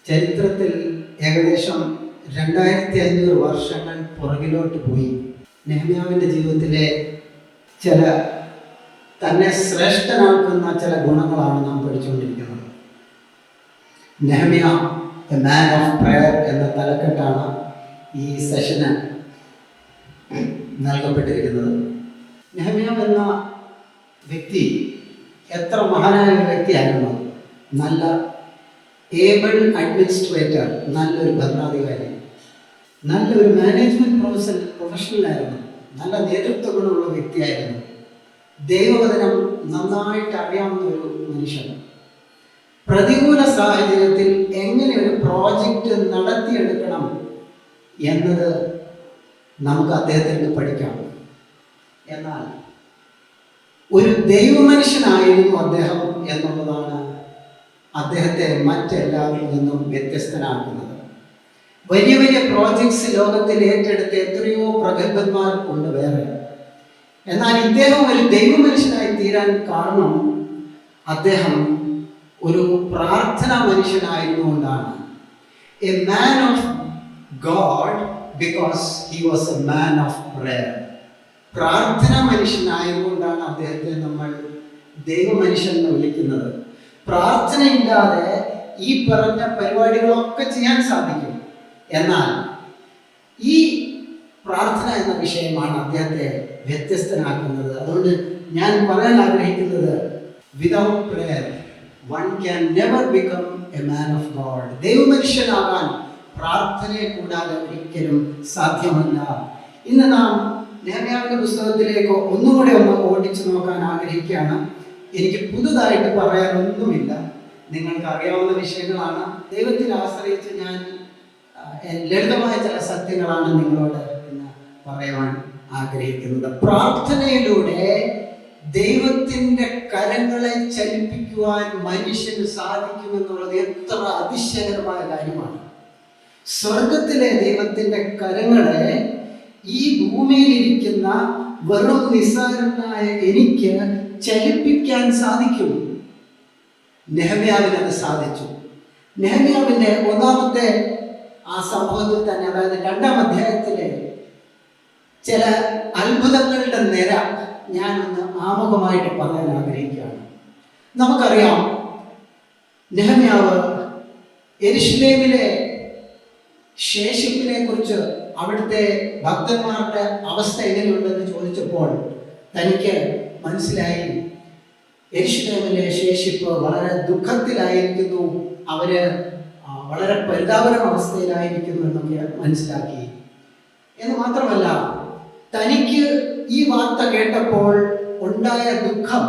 ചരിത്രത്തിൽ ഏകദേശം 2500 വർഷങ്ങൾ പുറകിലോട്ട് പോയി നെഹമ്യാവിൻ്റെ ജീവിതത്തിലെ ചില തന്നെ ശ്രേഷ്ഠനാക്കുന്ന ചില ഗുണങ്ങളാണ് നാം പഠിച്ചുകൊണ്ടിരിക്കുന്നത്. Nehemiah a man of prayer എന്ന തലക്കെട്ടാണ് ഈ സെഷന് നൽകപ്പെട്ടിരിക്കുന്നത്. നെഹമ്യാവ് എന്ന വ്യക്തി എത്ര മഹാനായ ഒരു വ്യക്തിയായിരുന്നു. നല്ല ഏബിൾ അഡ്മിനിസ്ട്രേറ്റർ, നല്ലൊരു ഭരണാധികാരി, നല്ലൊരു മാനേജ്മെൻറ്റ് പ്രൊഫഷണലായിരുന്നു, നല്ല നേതൃത്വ ഗുണമുള്ള വ്യക്തിയായിരുന്നു, ദൈവവചനം നന്നായിട്ട് അറിയാവുന്ന ഒരു മനുഷ്യൻ. പ്രതികൂല സാഹചര്യത്തിൽ എങ്ങനെ ഒരു പ്രോജക്റ്റ് നടത്തിയെടുക്കണം എന്നത് നമുക്ക് അദ്ദേഹത്തിൽ നിന്ന് പഠിക്കാം. എന്നാൽ ഒരു ദൈവമനുഷ്യനായിരുന്നു അദ്ദേഹം എന്നുള്ളതാണ് അദ്ദേഹത്തെ മറ്റെല്ലാവരിൽ നിന്നും വ്യത്യസ്തനാക്കുന്നത്. വലിയ വലിയ പ്രോജക്ട്സ് ലോകത്തിൽ ഏറ്റെടുത്ത് എത്രയോ പ്രഗത്ഭന്മാർ കൊണ്ട് വേറെ. എന്നാൽ ഇദ്ദേഹം ഒരു ദൈവമനുഷ്യനായി തീരാൻ കാരണം അദ്ദേഹം ഒരു പ്രാർത്ഥനാ മനുഷ്യനായിരുന്നുകൊണ്ടാണ്. A man of God because he was a man of prayer. പ്രാർത്ഥനാ മനുഷ്യനായതുകൊണ്ടാണ് അദ്ദേഹത്തെ നമ്മൾ ദൈവമനുഷ്യൻ എന്ന് വിളിക്കുന്നത്. പ്രാർത്ഥനയില്ലാതെ ഈ പറഞ്ഞ പരിപാടികളൊക്കെ ചെയ്യാൻ സാധിക്കും. എന്നാൽ ഈ പ്രാർത്ഥന എന്ന വിഷയമാണ് അദ്ദേഹത്തെ വ്യത്യസ്തനാക്കുന്നത്. അതുകൊണ്ട് ഞാൻ പറയാൻ ആഗ്രഹിക്കുന്നത്, without prayer one can never become a man of God. ദൈവമനുഷ്യനാകാൻ പ്രാർത്ഥനയെ കൂടാതെ ഒരിക്കലും സാധ്യമല്ല. ഇന്ന് നാം നെഹമ്യാവിന്റെ പുസ്തകത്തിലേക്ക് ഒന്നുകൂടെ ഓടിച്ചു നോക്കാൻ ആഗ്രഹിക്കുകയാണ്. എനിക്ക് പുതുതായിട്ട് പറയാനൊന്നുമില്ല, നിങ്ങൾക്ക് അറിയാവുന്ന വിഷയങ്ങളാണ്. ദൈവത്തിൽ ആശ്രയിച്ച് ഞാൻ ലളിതമായ ചില സത്യങ്ങളാണ് നിങ്ങളോട് ഇന്ന് പറയാൻ ആഗ്രഹിക്കുന്നത്. പ്രാർത്ഥനയിലൂടെ ദൈവത്തിൻ്റെ കരങ്ങളെ ചലിപ്പിക്കുവാൻ മനുഷ്യന് സാധിക്കുമെന്നുള്ളത് എത്ര അതിശയകരമായ കാര്യമാണ്. സ്വർഗത്തിലെ ദൈവത്തിൻ്റെ കരങ്ങളെ ഈ ഭൂമിയിലിരിക്കുന്ന വെറും നിസ്സാരനായ എനിക്ക് ചലിപ്പിക്കാൻ സാധിക്കും. നെഹമ്യാവിന് അത് സാധിച്ചു. നെഹമ്യാവിൻ്റെ ഒന്നാമത്തെ ആ സംഭവത്തിൽ തന്നെ, അതായത് 2-ാം അധ്യായത്തിലെ ചില അത്ഭുതങ്ങളുടെ നിര ഞാനൊന്ന് ആമുഖമായിട്ട് പറയാൻ ആഗ്രഹിക്കുകയാണ്. നമുക്കറിയാം, നെഹമ്യാവ് യെരുശലേമിലെ ശേഷിപ്പിനെ കുറിച്ച്, അവിടുത്തെ ഭക്തന്മാരുടെ അവസ്ഥ എങ്ങനെയുണ്ടെന്ന് ചോദിച്ചപ്പോൾ തനിക്ക് മനസ്സിലായി യെരുശലേമിലെ ശേഷിപ്പ് വളരെ ദുഃഖത്തിലായിരിക്കുന്നു, അവര് വളരെ പരിതാപകര അവസ്ഥയിലായിരിക്കുന്നു എന്നൊക്കെ മനസ്സിലാക്കി. എന്ന് മാത്രമല്ല, തനിക്ക് ഈ വാർത്ത കേട്ടപ്പോൾ ഉണ്ടായ ദുഃഖം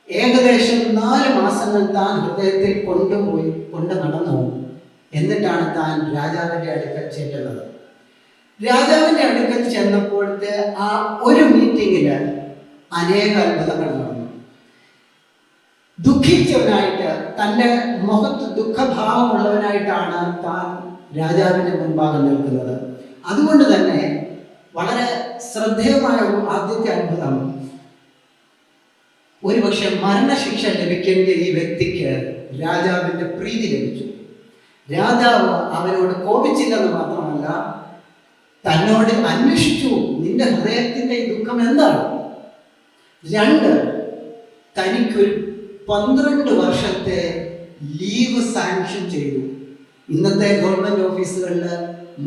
ഏകദേശം 4 മാസങ്ങൾ താൻ ഹൃദയത്തിൽ കൊണ്ട് നടന്നു. എന്നിട്ടാണ് താൻ രാജാവിൻ്റെ അടുക്കൽ ചെല്ലുന്നത്. രാജാവിൻ്റെ അടുക്കൽ ചെന്നപ്പോഴത്തെ ആ ഒരു മീറ്റിങ്ങിൽ അനേക അത്ഭുതങ്ങൾ നടന്നു. ദുഃഖിച്ചവനായിട്ട്, തൻ്റെ മുഖത്ത് ദുഃഖഭാവമുള്ളവനായിട്ടാണ് താൻ രാജാവിൻ്റെ മുൻപാകെ നിൽക്കുന്നത്. അതുകൊണ്ട് തന്നെ വളരെ ശ്രദ്ധേയമായ ഒരു ആദ്യത്തെ അത്ഭുതം, ഒരുപക്ഷെ മരണശിക്ഷ ലഭിക്കേണ്ട ഈ വ്യക്തിക്ക് രാജാവിൻ്റെ പ്രീതി ലഭിച്ചു. രാജാവ് അവനോട് കോപിച്ചില്ലെന്ന് മാത്രമല്ല, തന്നോട് അന്വേഷിച്ചു, നിന്റെ ഹൃദയത്തിൻ്റെ ഈ ദുഃഖം എന്താണ്. 2, തനിക്കൊരു 12 വർഷത്തെ ലീവ് സാങ്ഷൻ ചെയ്തു. ഇന്നത്തെ ഗവൺമെൻറ് ഓഫീസുകളിൽ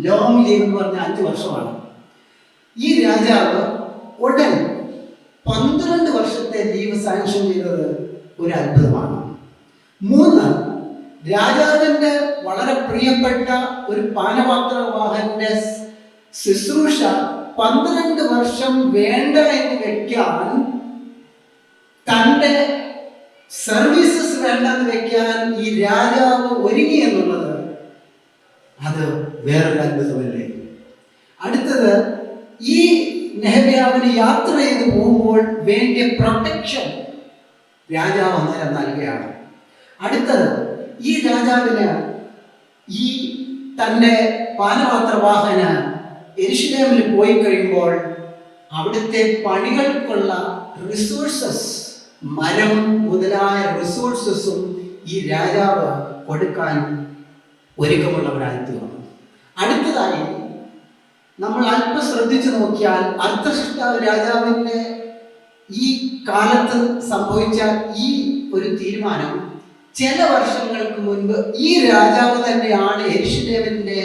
ലോങ് ലീവ് എന്ന് പറഞ്ഞാൽ 5 വർഷമാണ്. ഈ രാജാവ് ഉടൻ 12 വർഷത്തെ ലീവ് സാങ്ഷൻ ചെയ്തത് ഒരു അത്ഭുതമാണ്. 3, രാജാവിൻ്റെ വളരെ പ്രിയപ്പെട്ട ഒരു പാനപാത്രവാഹന്റെ ശുശ്രൂഷ 12 വർഷം വേണ്ട എന്ന് വെക്കാൻ, തൻ്റെ സർവീസസ് വേണ്ടെന്ന് വെക്കാൻ ഈ രാജാവ് ഒരുങ്ങി എന്നുള്ളത് അത് വേറൊരു അത്ഭുതമല്ലേ. അടുത്തത്, ഈ നെഹമ്യാവിന് യാത്ര ചെയ്ത് പോകുമ്പോൾ വേണ്ടിയ പ്രൊട്ടക്ഷൻ രാജാവ് അന്നേരം നൽകുകയാണ്. അടുത്തത്, ഈ രാജാവിന് ഈ തൻ്റെ പാനപാത്രവാഹന യെരുശലേമിൽ പോയി കഴിയുമ്പോൾ അവിടുത്തെ പണികൾക്കുള്ള റിസോഴ്സസ്, മരം മുതലായ റിസോഴ്സസും ഈ രാജാവ് കൊടുക്കാൻ ഒരുക്കമുള്ളവരായി തീർന്നു. അടുത്തതായി നമ്മൾ അല്പം ശ്രദ്ധിച്ചു നോക്കിയാൽ അർത്ഥശിഷ്ടാവ് രാജാവിൻ്റെ ഈ കാലത്ത് സംഭവിച്ച ഈ ഒരു തീരുമാനം ചില വർഷങ്ങൾക്ക് മുൻപ് ഈ രാജാവ് തന്നെയാണ് യെരൂശലേമിന്റെ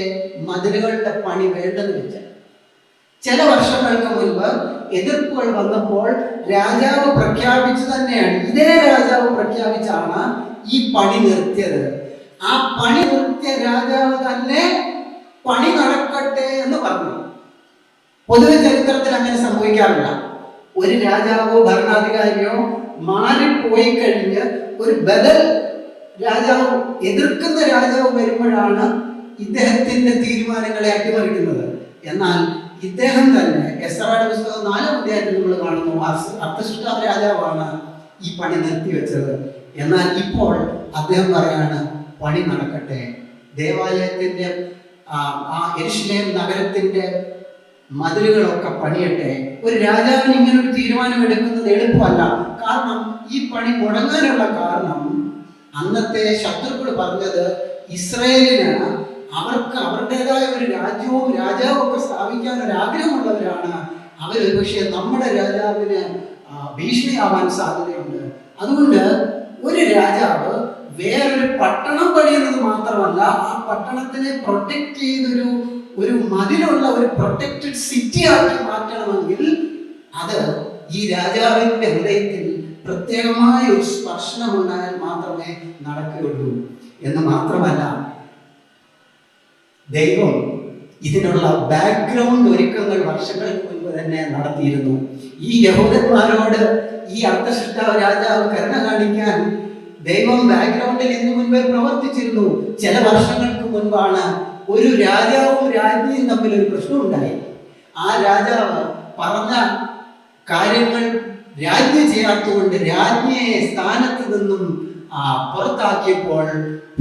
മതിലുകളുടെ പണി വേണ്ടെന്ന് വെച്ചത്. ചില വർഷങ്ങൾക്ക് മുൻപ് എതിർപ്പുകൾ വന്നപ്പോൾ രാജാവ് പ്രഖ്യാപിച്ചു തന്നെയാണ്, ഇതേ രാജാവ് പ്രഖ്യാപിച്ചാണ് ഈ പണി നിർത്തിയത്. ആ പണി നിർത്തിയ രാജാവ് തന്നെ പണി നടക്കട്ടെ എന്ന് പറഞ്ഞു. പൊതുവെ ചരിത്രത്തിൽ അങ്ങനെ സംഭവിക്കാറില്ല. ഒരു രാജാവോ ഭരണാധികാരിയോ മാറിപ്പോയി കഴിഞ്ഞ് ഒരു ബദൽ രാജാവ്, എതിർക്കുന്ന രാജാവ് വരുമ്പോഴാണ് ഇദ്ദേഹത്തിന്റെ തീരുമാനങ്ങളെ അട്ടിമറിക്കുന്നത്. എന്നാൽ ഇദ്ദേഹം തന്നെ എസ്രായുടെ പുസ്തകം 4-ാം അധ്യായത്തിൽ നമ്മൾ കാണുന്നു, അർത്ഥശിഷ്ടാവ് രാജാവാണ് ഈ പണി നിർത്തിവെച്ചത്. എന്നാൽ ഇപ്പോൾ അദ്ദേഹം പറയാണ് പണി നടക്കട്ടെ, ദേവാലയത്തിന്റെ ആ യെരൂശലേം നഗരത്തിന്റെ മതിലുകളൊക്കെ പണിയട്ടെ. ഒരു രാജാവിന് ഇങ്ങനെ ഒരു തീരുമാനം എടുക്കുന്നത് എളുപ്പമല്ല. കാരണം ഈ പണി മുടങ്ങാനുള്ള കാരണം അന്നത്തെ ശത്രുക്കൾ പറഞ്ഞത് ഇസ്രായേലിന് അവർക്ക് അവരുടേതായ ഒരു രാജ്യവും രാജാവും ഒക്കെ സ്ഥാപിക്കാൻ ഒരു ആഗ്രഹമുള്ളവരാണ്. അവരൊരു പക്ഷേ നമ്മുടെ രാജാവിന് ഭീഷണിയാവാൻ സാധ്യതയുണ്ട്. അതുകൊണ്ട് ഒരു രാജാവ് വേറൊരു പട്ടണം പണിയുന്നത് മാത്രമല്ല, ആ പട്ടണത്തിനെ പ്രൊട്ടക്ട് ചെയ്തൊരു മതിലുള്ള ഒരു പ്രൊട്ടക്റ്റഡ് സിറ്റി ആക്കി മാറ്റണമെങ്കിൽ അത് ഈ രാജാവിന്റെ ഹൃദയത്തിൽ പ്രത്യേകമായ ഒരു സ്പർശനം ഉണ്ടായാൽ മാത്രമേ നടക്കുകയുള്ളൂ. എന്ന് മാത്രമല്ല, ദൈവം ഇതിനുള്ള ബാക്ക്ഗ്രൗണ്ട് ഒരുക്കങ്ങൾ വർഷങ്ങൾക്ക് മുൻപ് തന്നെ നടത്തിയിരുന്നു. ഈ യഹൂദന്മാരോട് ഈ അർത്ഥശിഷ്ടാവ് രാജാവ് കരുണ കാണിക്കാൻ ദൈവം ബാക്ക്ഗ്രൗണ്ടിൽ ഇന്നു മുൻപേ പ്രവർത്തിച്ചിരുന്നു. ചില വർഷങ്ങൾക്ക് മുൻപാണ് ഒരു രാജാവും രാജ്ഞിയും തമ്മിൽ ഒരു പ്രശ്നമുണ്ടായി. ആ രാജാവ് പറഞ്ഞ കാര്യങ്ങൾ രാജ്ഞി ചെയ്യാത്തതുകൊണ്ട് രാജ്ഞിയെ സ്ഥാനത്ത് നിന്നും പുറത്താക്കിയപ്പോൾ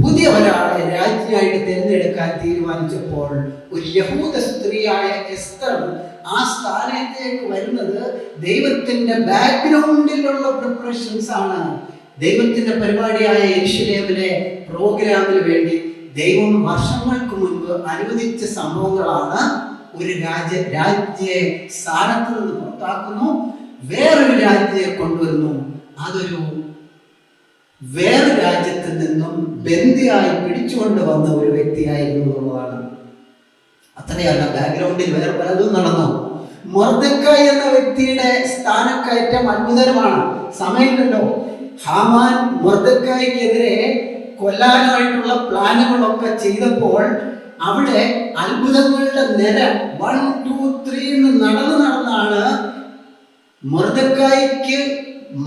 പുതിയ ഒരാളെ രാജ്ഞിയായിട്ട് തിരഞ്ഞെടുക്കാൻ തീരുമാനിച്ചപ്പോൾ ഒരു യഹൂദ സ്ത്രീയായ എസ്തർ ആ സ്ഥാനത്തേക്ക് വരുന്നത് ദൈവത്തിന്റെ ബാക്ക്ഗ്രൗണ്ടിലുള്ള പ്രിപ്പറേഷൻസ് ആണ്. ദൈവത്തിന്റെ പരിപാടിയായ യെരൂശലേമിലെ പ്രോഗ്രാമിന് വേണ്ടി ദൈവം വർഷങ്ങൾക്ക് മുൻപ് അനുവദിച്ച സംഭവങ്ങളാണ്. ഒരു രാജ്യയെ സ്ഥാനത്ത് നിന്ന് പുറത്താക്കുന്നു, വേറൊരു രാജ്യയെ കൊണ്ടുവരുന്നു. അതൊരു വേറെ രാജ്യത്തിൽ നിന്നും ബന്ദിയായി പിടിച്ചുകൊണ്ട് വന്ന ഒരു വ്യക്തിയായിരുന്നു എന്നുള്ളതാണ്. അത്രയല്ല, ബാക്ക്ഗ്രൗണ്ടിൽ വേറെ പലതും നടന്നു. മൊർദെഖായി എന്ന വ്യക്തിയുടെ സ്ഥാനക്കയറ്റം അത്ഭുതകരമാണ്. സമയമില്ലല്ലോ. ഹാമാൻ മൊർദെഖായിക്കെതിരെ കൊല്ലാനായിട്ടുള്ള പ്ലാനുകളൊക്കെ ചെയ്തപ്പോൾ അവിടെ അത്ഭുതങ്ങളുടെ നിര 1, 2, 3 നടന്നാണ് മൊർദെഖായിക്ക്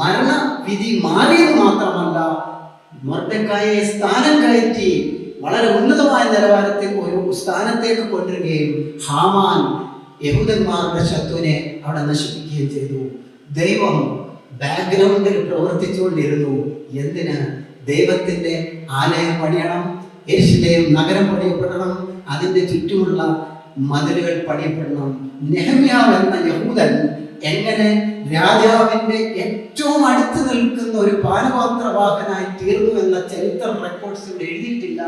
മരണവിധി മാറിയത് മാത്രമല്ല, മൊർദെഖായിയെ സ്ഥാനം കയറ്റി വളരെ ഉന്നതമായ നിലവാരത്തിൽ ഒരു സ്ഥാനത്തേക്ക് കൊണ്ടുവരികയും ഹാമാൻ യഹൂദന്മാരുടെ ശത്രുവിനെ അവിടെ നശിപ്പിക്കുകയും ചെയ്തു. ദൈവം ബാക്ക്ഗ്രൗണ്ടിൽ പ്രവർത്തിച്ചുകൊണ്ടിരുന്നു. എന്തിന്? ദൈവത്തിന്റെ ആലയം പണിയണം, യെരൂശലേം നഗരം പണിയപ്പെടണം, അതിൻ്റെ ചുറ്റുമുള്ള മതിലുകൾ പണിയപ്പെടണം. നെഹമ്യാവ് എന്ന യഹൂദൻ എങ്ങനെ രാജാവിന്റെ ഏറ്റവും അടുത്ത് നിൽക്കുന്ന ഒരു പാനപാത്രവാഹനായി തീർന്നു എന്ന ചരിത്ര റെക്കോർഡ്സ് ഇവിടെ എഴുതിയിട്ടില്ല.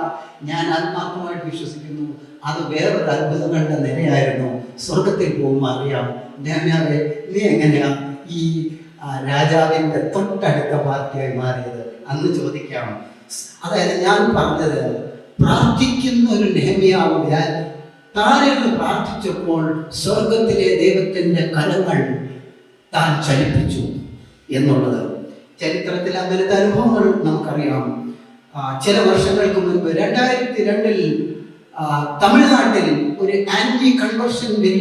ഞാൻ ആത്മാർത്ഥമായിട്ട് വിശ്വസിക്കുന്നു അത് വേറൊരു അത്ഭുതങ്ങളുടെ നിരയായിരുന്നു. സ്വർഗത്തിൽ പോകുമ്പോൾ അറിയാം, നെഹമ്യാവേ നീ എങ്ങനെയാ ഈ രാജാവിന്റെ തൊട്ടടുത്ത പാർട്ടിയായി മാറിയത് അന്ന് ചോദിക്കാം. അതായത് ഞാൻ പറഞ്ഞത്, പ്രാർത്ഥിക്കുന്ന ഒരു നെഹമ്യാവ് താനെന്ന് പ്രാർത്ഥിച്ചപ്പോൾ സ്വർഗത്തിലെ ദൈവത്തിന്റെ കരങ്ങൾ താൻ ചലിപ്പിച്ചു എന്നുള്ളത് ചരിത്രത്തിൽ അങ്ങനത്തെ അനുഭവങ്ങൾ നമുക്കറിയാം. ചില വർഷങ്ങൾക്ക് മുൻപ് 2002 തമിഴ്നാട്ടിൽ ഒരു anti conversion bill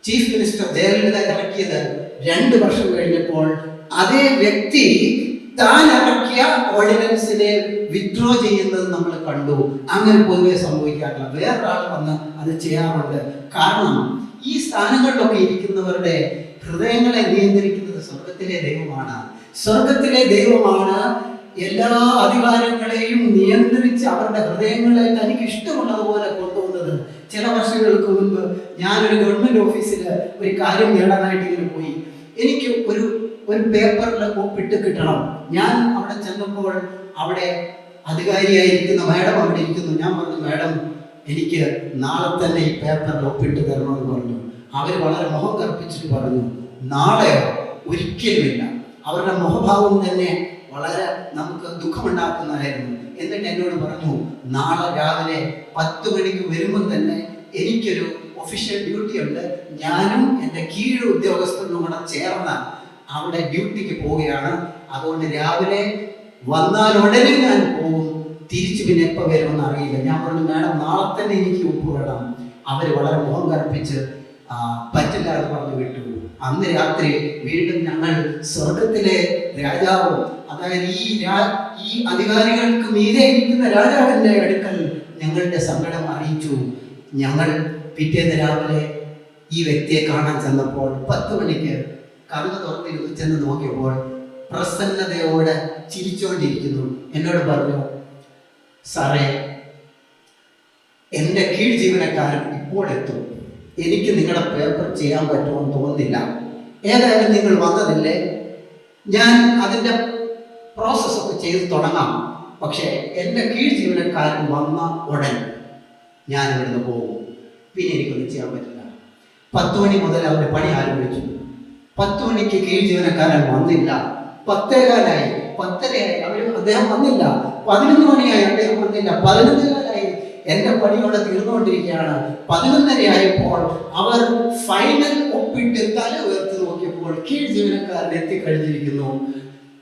chief minister Jayalalithaa ഇറക്കിയത് 2 വർഷം കഴിഞ്ഞപ്പോൾ അതേ വ്യക്തി താൻ ഇറക്കിയ ഓർഡിനൻസിനെ വിത്ഡ്രോ ചെയ്യുന്നത് നമ്മൾ കണ്ടു. അങ്ങനെ പൊതുവെ സംഭവിക്കാറില്ല, വേറൊരാൾ വന്ന് അത് ചെയ്യാറുണ്ട്. കാരണം ഈ സ്ഥാനങ്ങളിലൊക്കെ ഇരിക്കുന്നവരുടെ ഹൃദയങ്ങളെ നിയന്ത്രിക്കുന്നത് സ്വർഗത്തിലെ ദൈവമാണ്. സ്വർഗത്തിലെ ദൈവമാണ് എല്ലാ അധികാരങ്ങളെയും നിയന്ത്രിച്ച് അവരുടെ ഹൃദയങ്ങളെ തനിക്ക് ഇഷ്ടമുള്ളതുപോലെ കൊണ്ടുപോകുന്നത്. ചില വർഷങ്ങൾക്ക് മുൻപ് ഞാനൊരു ഗവൺമെന്റ് ഓഫീസിൽ ഒരു കാര്യം നേടാനായിട്ട് ഇങ്ങനെ പോയി. എനിക്ക് ഒരു പേപ്പറിൽ ഒപ്പിട്ട് കിട്ടണം. ഞാൻ അവിടെ ചെന്നപ്പോൾ അവിടെ അധികാരിയായിരിക്കുന്ന മാഡം അവിടെ ഇരിക്കുന്നു. ഞാൻ പറഞ്ഞു, മാഡം എനിക്ക് നാളെ തന്നെ ഈ പേപ്പറിൽ ഒപ്പിട്ട് തരണമെന്ന് പറഞ്ഞു. അവർ വളരെ മുഖം കറുപ്പിച്ചിട്ട് പറഞ്ഞു, നാളെയോ? ഒരിക്കലുമില്ല. അവരുടെ മുഖഭാവം തന്നെ വളരെ നമുക്ക് ദുഃഖമുണ്ടാക്കുന്നതായിരുന്നു. എന്നിട്ട് എന്നോട് പറഞ്ഞു, നാളെ രാവിലെ 10 മണിക്ക് വരുമ്പം തന്നെ എനിക്കൊരു ഒഫീഷ്യൽ ഡ്യൂട്ടി ഉണ്ട്. ഞാനും എൻ്റെ കീഴ് ഉദ്യോഗസ്ഥരും കൂടെ ചേർന്ന് അവിടെ ഡ്യൂട്ടിക്ക് പോവുകയാണ്. അതുകൊണ്ട് രാവിലെ വന്നാൽ ഉടനെ ഞാൻ പോകും, തിരിച്ചു പിന്നെ എപ്പോൾ വരുമെന്ന് അറിയില്ല. ഞാൻ പറഞ്ഞു, മാഡം നാളെ തന്നെ എനിക്ക് ഒപ്പ് വേണം. അവർ വളരെ മുഖം കറുപ്പിച്ച് പറ്റില്ല എന്ന് പറഞ്ഞു വിട്ടു. അന്ന് രാത്രി വീണ്ടും ഞങ്ങൾ സ്വർഗത്തിലെ രാജാവ്, അതായത് ഈ അധികാരികൾക്ക് മീതെ ഇരിക്കുന്ന രാജാവിൻ്റെ അടുക്കൽ ഞങ്ങളുടെ സങ്കടം അറിയിച്ചു. ഞങ്ങൾ പിറ്റേന്ന് രാവിലെ ഈ വ്യക്തിയെ കാണാൻ ചെന്നപ്പോൾ 10 മണിക്ക് കണ്ണ് തുറന്നിരുന്ന് ചെന്ന് നോക്കിയപ്പോൾ പ്രസന്നതയോടെ ചിരിച്ചുകൊണ്ടിരിക്കുന്നു. എന്നോട് പറഞ്ഞു, സാറേ, എൻ്റെ കീഴ് ജീവനക്കാരൻ ഇപ്പോൾ എത്തും, എനിക്ക് നിങ്ങളുടെ പേപ്പർ ചെയ്യാൻ പറ്റുമെന്ന് തോന്നുന്നില്ല. ഏതായാലും നിങ്ങൾ വന്നതില്ലേ, ഞാൻ അതിൻ്റെ പ്രോസസ്സൊക്കെ ചെയ്ത് തുടങ്ങാം. പക്ഷേ എൻ്റെ കീഴ് ജീവനക്കാരൻ വന്ന ഉടൻ ഞാൻ ഇവിടുന്ന് പോകും. പിന്നെ എനിക്കൊന്നും ചെയ്യാൻ പറ്റില്ല. 10 മണി മുതൽ അവരുടെ പണി ആരംഭിച്ചു. 10 മണിക്ക് കീഴ് ജീവനക്കാരൻ വന്നില്ല. 10:15 10:30 അദ്ദേഹം വന്നില്ല. 11 മണിയായി അദ്ദേഹം വന്നില്ല. 11:15 എൻ്റെ പണിയോടെ തീർന്നുകൊണ്ടിരിക്കുകയാണ്. 11:30 ആയപ്പോൾ അവർ ഫൈനൽ ഒപ്പിട്ട് തല ഉയർത്തി നോക്കിയപ്പോൾ കീഴ് ജീവനക്കാരൻ എത്തിക്കഴിഞ്ഞിരിക്കുന്നു.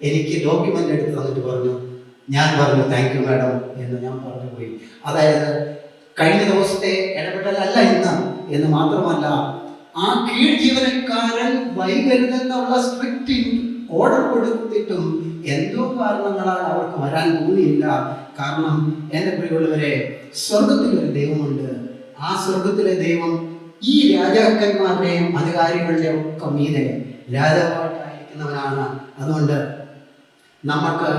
എനിക്ക് ഡോക്യുമെന്റ് എടുത്ത് തന്നിട്ട് പറഞ്ഞു, ഞാൻ പറഞ്ഞു താങ്ക് യു മാഡം എന്ന് ഞാൻ പറഞ്ഞു പോയി. അതായത് കഴിഞ്ഞ ദിവസത്തെ ഇടപെടലല്ല ഇന്ന് എന്ന് മാത്രമല്ല, ആ കീഴ് ജീവനക്കാരൻ വൈകരുതെന്നുള്ള സ്ട്രിക്റ്റ് ഓർഡർ കൊടുത്തിട്ടും എന്തോ കാരണങ്ങളാൽ അവർക്ക് വരാൻ തോന്നിയില്ല. കാരണം എൻ്റെ പ്രിയമുള്ളവരെ, സ്വർഗത്തിലൊരു ദൈവമുണ്ട്. ആ സ്വർഗത്തിലെ ദൈവം ഈ രാജാക്കന്മാരുടെയും അധികാരികളുടെയും ഒക്കെ മീതെ രാജാവായിട്ടായിരിക്കുന്നവനാണ്. അതുകൊണ്ട് നമുക്ക്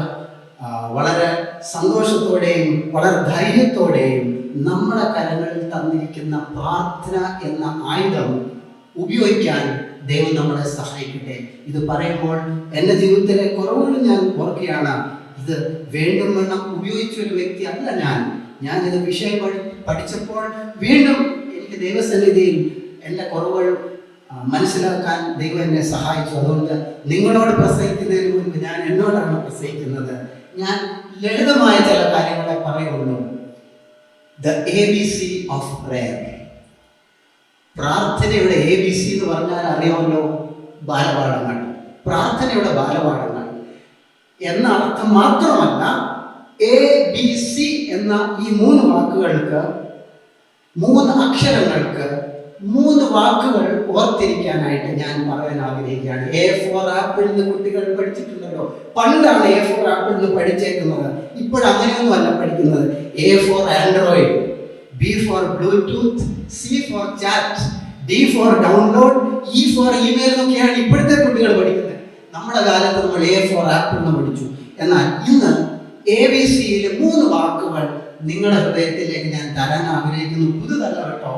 വളരെ സന്തോഷത്തോടെയും വളരെ ധൈര്യത്തോടെയും നമ്മുടെ കരങ്ങളിൽ തന്നിരിക്കുന്ന പ്രാർത്ഥന എന്ന ആയുധം ഉപയോഗിക്കാൻ ദൈവം നമ്മളെ സഹായിക്കട്ടെ. ഇത് പറയുമ്പോൾ എൻ്റെ ജീവിതത്തിലെ കുറവുകൾ ഞാൻ ഓർക്കുകയാണ്. ഇത് വേണ്ടും വണ്ണം ഉപയോഗിച്ച ഒരു വ്യക്തി അല്ല ഞാനിത് വിഷയം പഠിച്ചപ്പോൾ വീണ്ടും എനിക്ക് ദൈവസന്നിധിയിൽ എൻ്റെ കുറവുകൾ മനസ്സിലാക്കാൻ ദൈവം എന്നെ സഹായിച്ചു. അതുകൊണ്ട് നിങ്ങളോട് പ്രസംഗിക്കുന്നതിന് മുൻപ് ഞാൻ എന്നോടാണ് പ്രസംഗിക്കുന്നത്. ഞാൻ ലളിതമായ ചില കാര്യങ്ങളെ പറയുള്ളൂ. The ABC of prayer. പ്രാർത്ഥനയുടെ ABC എന്ന് പറഞ്ഞാൽ അറിയാമല്ലോ, ബാലപാഠങ്ങൾ. പ്രാർത്ഥനയുടെ ബാലപാഠങ്ങൾ എന്ന അർത്ഥം മാത്രമല്ല, ABC എന്ന ഈ 3 വാക്കുകൾക്ക്, 3 അക്ഷരങ്ങൾക്ക് 3 വാക്കുകൾ ഓർത്തിരിക്കാനായിട്ട് ഞാൻ പറയാൻ ആഗ്രഹിക്കുകയാണ്. A for ആപ്പിൾ എന്ന് കുട്ടികൾ പഠിച്ചിട്ടുണ്ടല്ലോ. പണ്ടാണ് A for ആപ്പിൾ എന്ന് പഠിച്ചേക്കുന്നത്. ഇപ്പോഴങ്ങനെയൊന്നുമല്ല പഠിക്കുന്നത്. A for Android, B for Bluetooth, C for chat, D for download, E for email എന്നൊക്കെയാണ് ഇപ്പോഴത്തെ കുട്ടികൾ പഠിക്കുന്നത്. നമ്മുടെ കാലത്ത് നമ്മൾ A for ആപ്പിൾ എന്ന് പഠിച്ചു. എന്നാൽ ഇന്ന് ABCയിലെ 3 വാക്കുകൾ നിങ്ങളുടെ ഹൃദയത്തിലേക്ക് ഞാൻ തരാൻ ആഗ്രഹിക്കുന്നു. പുതുതല്ല കേട്ടോ.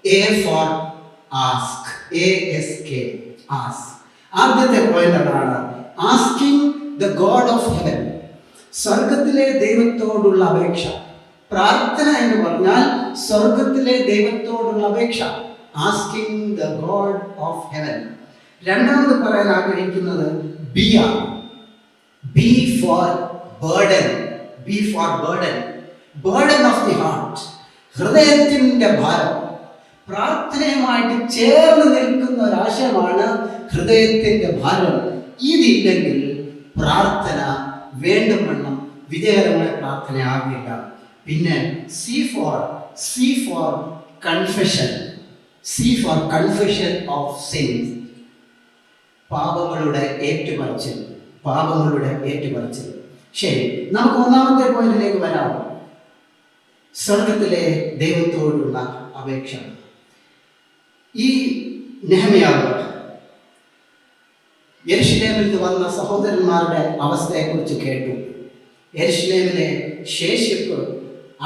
A for ask, ASK, ask. ആദ്യത്തെ പോയിന്റ് അതാണ്, asking the God of heaven. സ്വർഗത്തിലെ ദൈവത്തോടുള്ള അപേക്ഷ. പ്രാർത്ഥന എന്ന് പറഞ്ഞാൽ സ്വർഗത്തിലെ ദൈവത്തോടുള്ള അപേക്ഷ. Asking the God of heaven. രണ്ടാമത് പറയാൻ ആഗ്രഹിക്കുന്നത് ബി ആണ്. B for burden. B for burden. Burden of the heart. ഹൃദയത്തിൻ്റെ ഭാരം. പ്രാർത്ഥനയുമായിട്ട് ചേർന്ന് നിൽക്കുന്ന ഒരാശയമാണ് ഹൃദയത്തിൻ്റെ ഭാരം. ഇതില്ലെങ്കിൽ പ്രാർത്ഥന വേണ്ടും വണ്ണം വിജയകരമായ പ്രാർത്ഥനയാകില്ല. പിന്നെ C for confession. C for confession of sins. പാപങ്ങളുടെ ഏറ്റുപറച്ചിൽ. പാപങ്ങളുടെ ഏറ്റുപറച്ചിൽ. ശരി, നമുക്ക് ഒന്നാമത്തെ പോയിന്റിലേക്ക് വരാം. സ്വർഗത്തിലെ ദൈവത്തോടുള്ള അപേക്ഷ. ഈ നെഹമ്യാവ് യെരുശലേമിൽ നിന്ന് വന്ന സഹോദരന്മാരുടെ അവസ്ഥയെക്കുറിച്ച് കേട്ടു. യെരുശലേമിലെ ശേഷിപ്പ്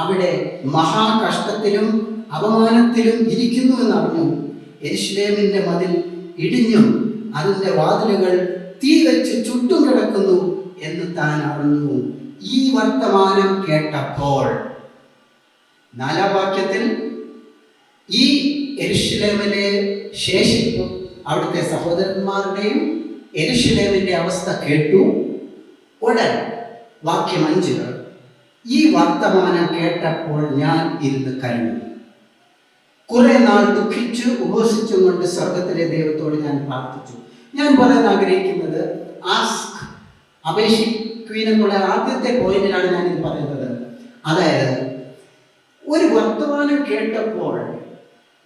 അവിടെ മഹാകഷ്ടത്തിലും അപമാനത്തിലും ഇരിക്കുന്നു എന്നറിഞ്ഞു. യെരുശലേമിൻ്റെ മതിൽ ഇടിഞ്ഞും അതിൻ്റെ വാതിലുകൾ തീ വെച്ച് ചുട്ടും കിടക്കുന്നു എന്ന് താൻ അറിഞ്ഞു. ഈ വർത്തമാനം കേട്ടപ്പോൾ, 4-ാം വാക്യത്തിൽ, ഈ യെരൂശലേമിലെ ശേഷിപ്പും അവിടുത്തെ സഹോദരന്മാരുടെയും യെരൂശലേമിന്റെ അവസ്ഥ കേട്ടു. ഉടൻ വാക്യം 5, ഈ വർത്തമാനം കേട്ടപ്പോൾ ഞാൻ ഇരുന്ന് കരഞ്ഞു, കുറെ നാൾ ദുഃഖിച്ചു ഉപവസിച്ചും കൊണ്ട് സ്വർഗത്തിലെ ദൈവത്തോട് ഞാൻ പ്രാർത്ഥിച്ചു. ഞാൻ പറയാൻ ആഗ്രഹിക്കുന്നത് ആസ്ക്, അപേക്ഷിക്കുവിൻ എന്നുള്ള ആദ്യത്തെ പോയിന്റിലാണ് ഞാൻ ഇത് പറയുന്നത്. അതായത് ഒരു വർത്തമാനം കേട്ടപ്പോൾ,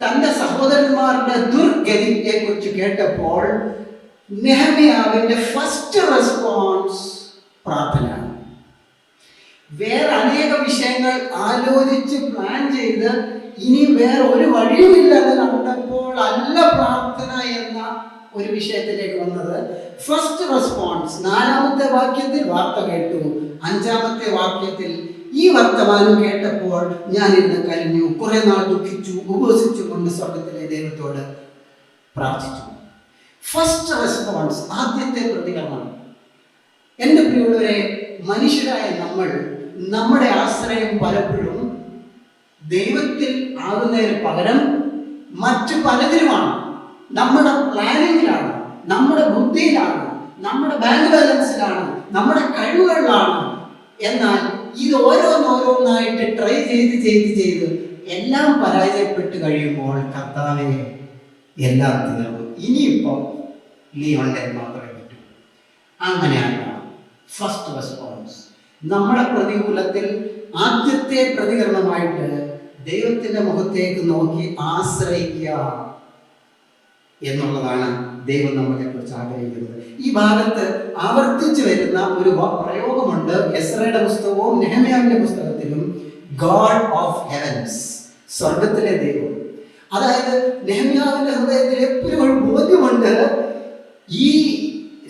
തന്റെ സഹോദരന്മാരുടെ ദുർഗതിയെ കുറിച്ച് കേട്ടപ്പോൾ നെഹമ്യാവിന്റെ ഫസ്റ്റ് റെസ്പോൺസ് പ്രാർത്ഥനയാണ്. വേറെ അനേക വിഷയങ്ങൾ ആലോചിച്ച് പ്ലാൻ ചെയ്ത് ഇനി വേറെ ഒരു വഴിയുമില്ലെന്ന് കണ്ടപ്പോൾ അല്ല പ്രാർത്ഥന എന്ന ഒരു വിഷയത്തിലേക്ക് വന്നത്. ഫസ്റ്റ് റെസ്പോൺസ് 4-ാമത്തെ വാക്യത്തിൽ വാർത്ത കേട്ടു, 5-ാമത്തെ വാക്യത്തിൽ ഈ വർത്തമാനം കേട്ടപ്പോൾ ഞാൻ ഇന്ന് കരഞ്ഞു, കുറെ നാൾ ദുഃഖിച്ചു ഉപവസിച്ചു കൊണ്ട് സ്വർഗത്തിലെ ദൈവത്തോട് പ്രാർത്ഥിച്ചു. ഫസ്റ്റ് റെസ്പോൺസ്, ആദ്യത്തെ പ്രതികരണം. എൻ്റെ പ്രിയമുള്ളവരെ, മനുഷ്യരായ നമ്മൾ നമ്മുടെ ആശ്രയം പലപ്പോഴും ദൈവത്തിൽ ആകുന്നതിന് പകരം മറ്റു പലതിലുമാണ്. നമ്മുടെ പ്ലാനിങ്ങിലാണ്, നമ്മുടെ ബുദ്ധിയിലാണ്, നമ്മുടെ ബാങ്ക് ബാലൻസിലാണ്, നമ്മുടെ കഴിവുകളിലാണ്. എന്നാൽ ഇത് ഓരോന്നോരോന്നായിട്ട് ട്രൈ ചെയ്ത് എല്ലാം പരാജയപ്പെട്ട് കഴിയുമ്പോൾ കർത്താവേ എല്ലാം തീർന്നു, ഇനിയിപ്പം നീ ഉണ്ടെന്ന് മാത്രമേ പറ്റൂ. അങ്ങനെയാണ് ഫസ്റ്റ് റെസ്പോൺസ്. നമ്മുടെ പ്രതികൂലത്തിൽ ആദ്യത്തെ പ്രതികരണമായിട്ട് ദൈവത്തിന്റെ മുഖത്തേക്ക് നോക്കി ആശ്രയിക്കുക എന്നുള്ളതാണ് ദൈവം നമ്മളെ കുറിച്ച് ആഗ്രഹിക്കുന്നത്. ഈ ഭാഗത്ത് ആവർത്തിച്ചു വരുന്ന ഒരു പ്രയോഗമുണ്ട്. എസ്രയുടെ പുസ്തകവും നെഹമ്യാവിന്റെ പുസ്തകത്തിലും ഗോഡ് ഓഫ് ഹെവൻസ്, സ്വർഗത്തിലെ ദൈവം. അതായത് നെഹമ്യാവിന്റെ ഹൃദയത്തിൽ എപ്പോഴും ഒരു ബോധ്യമുണ്ട്, ഈ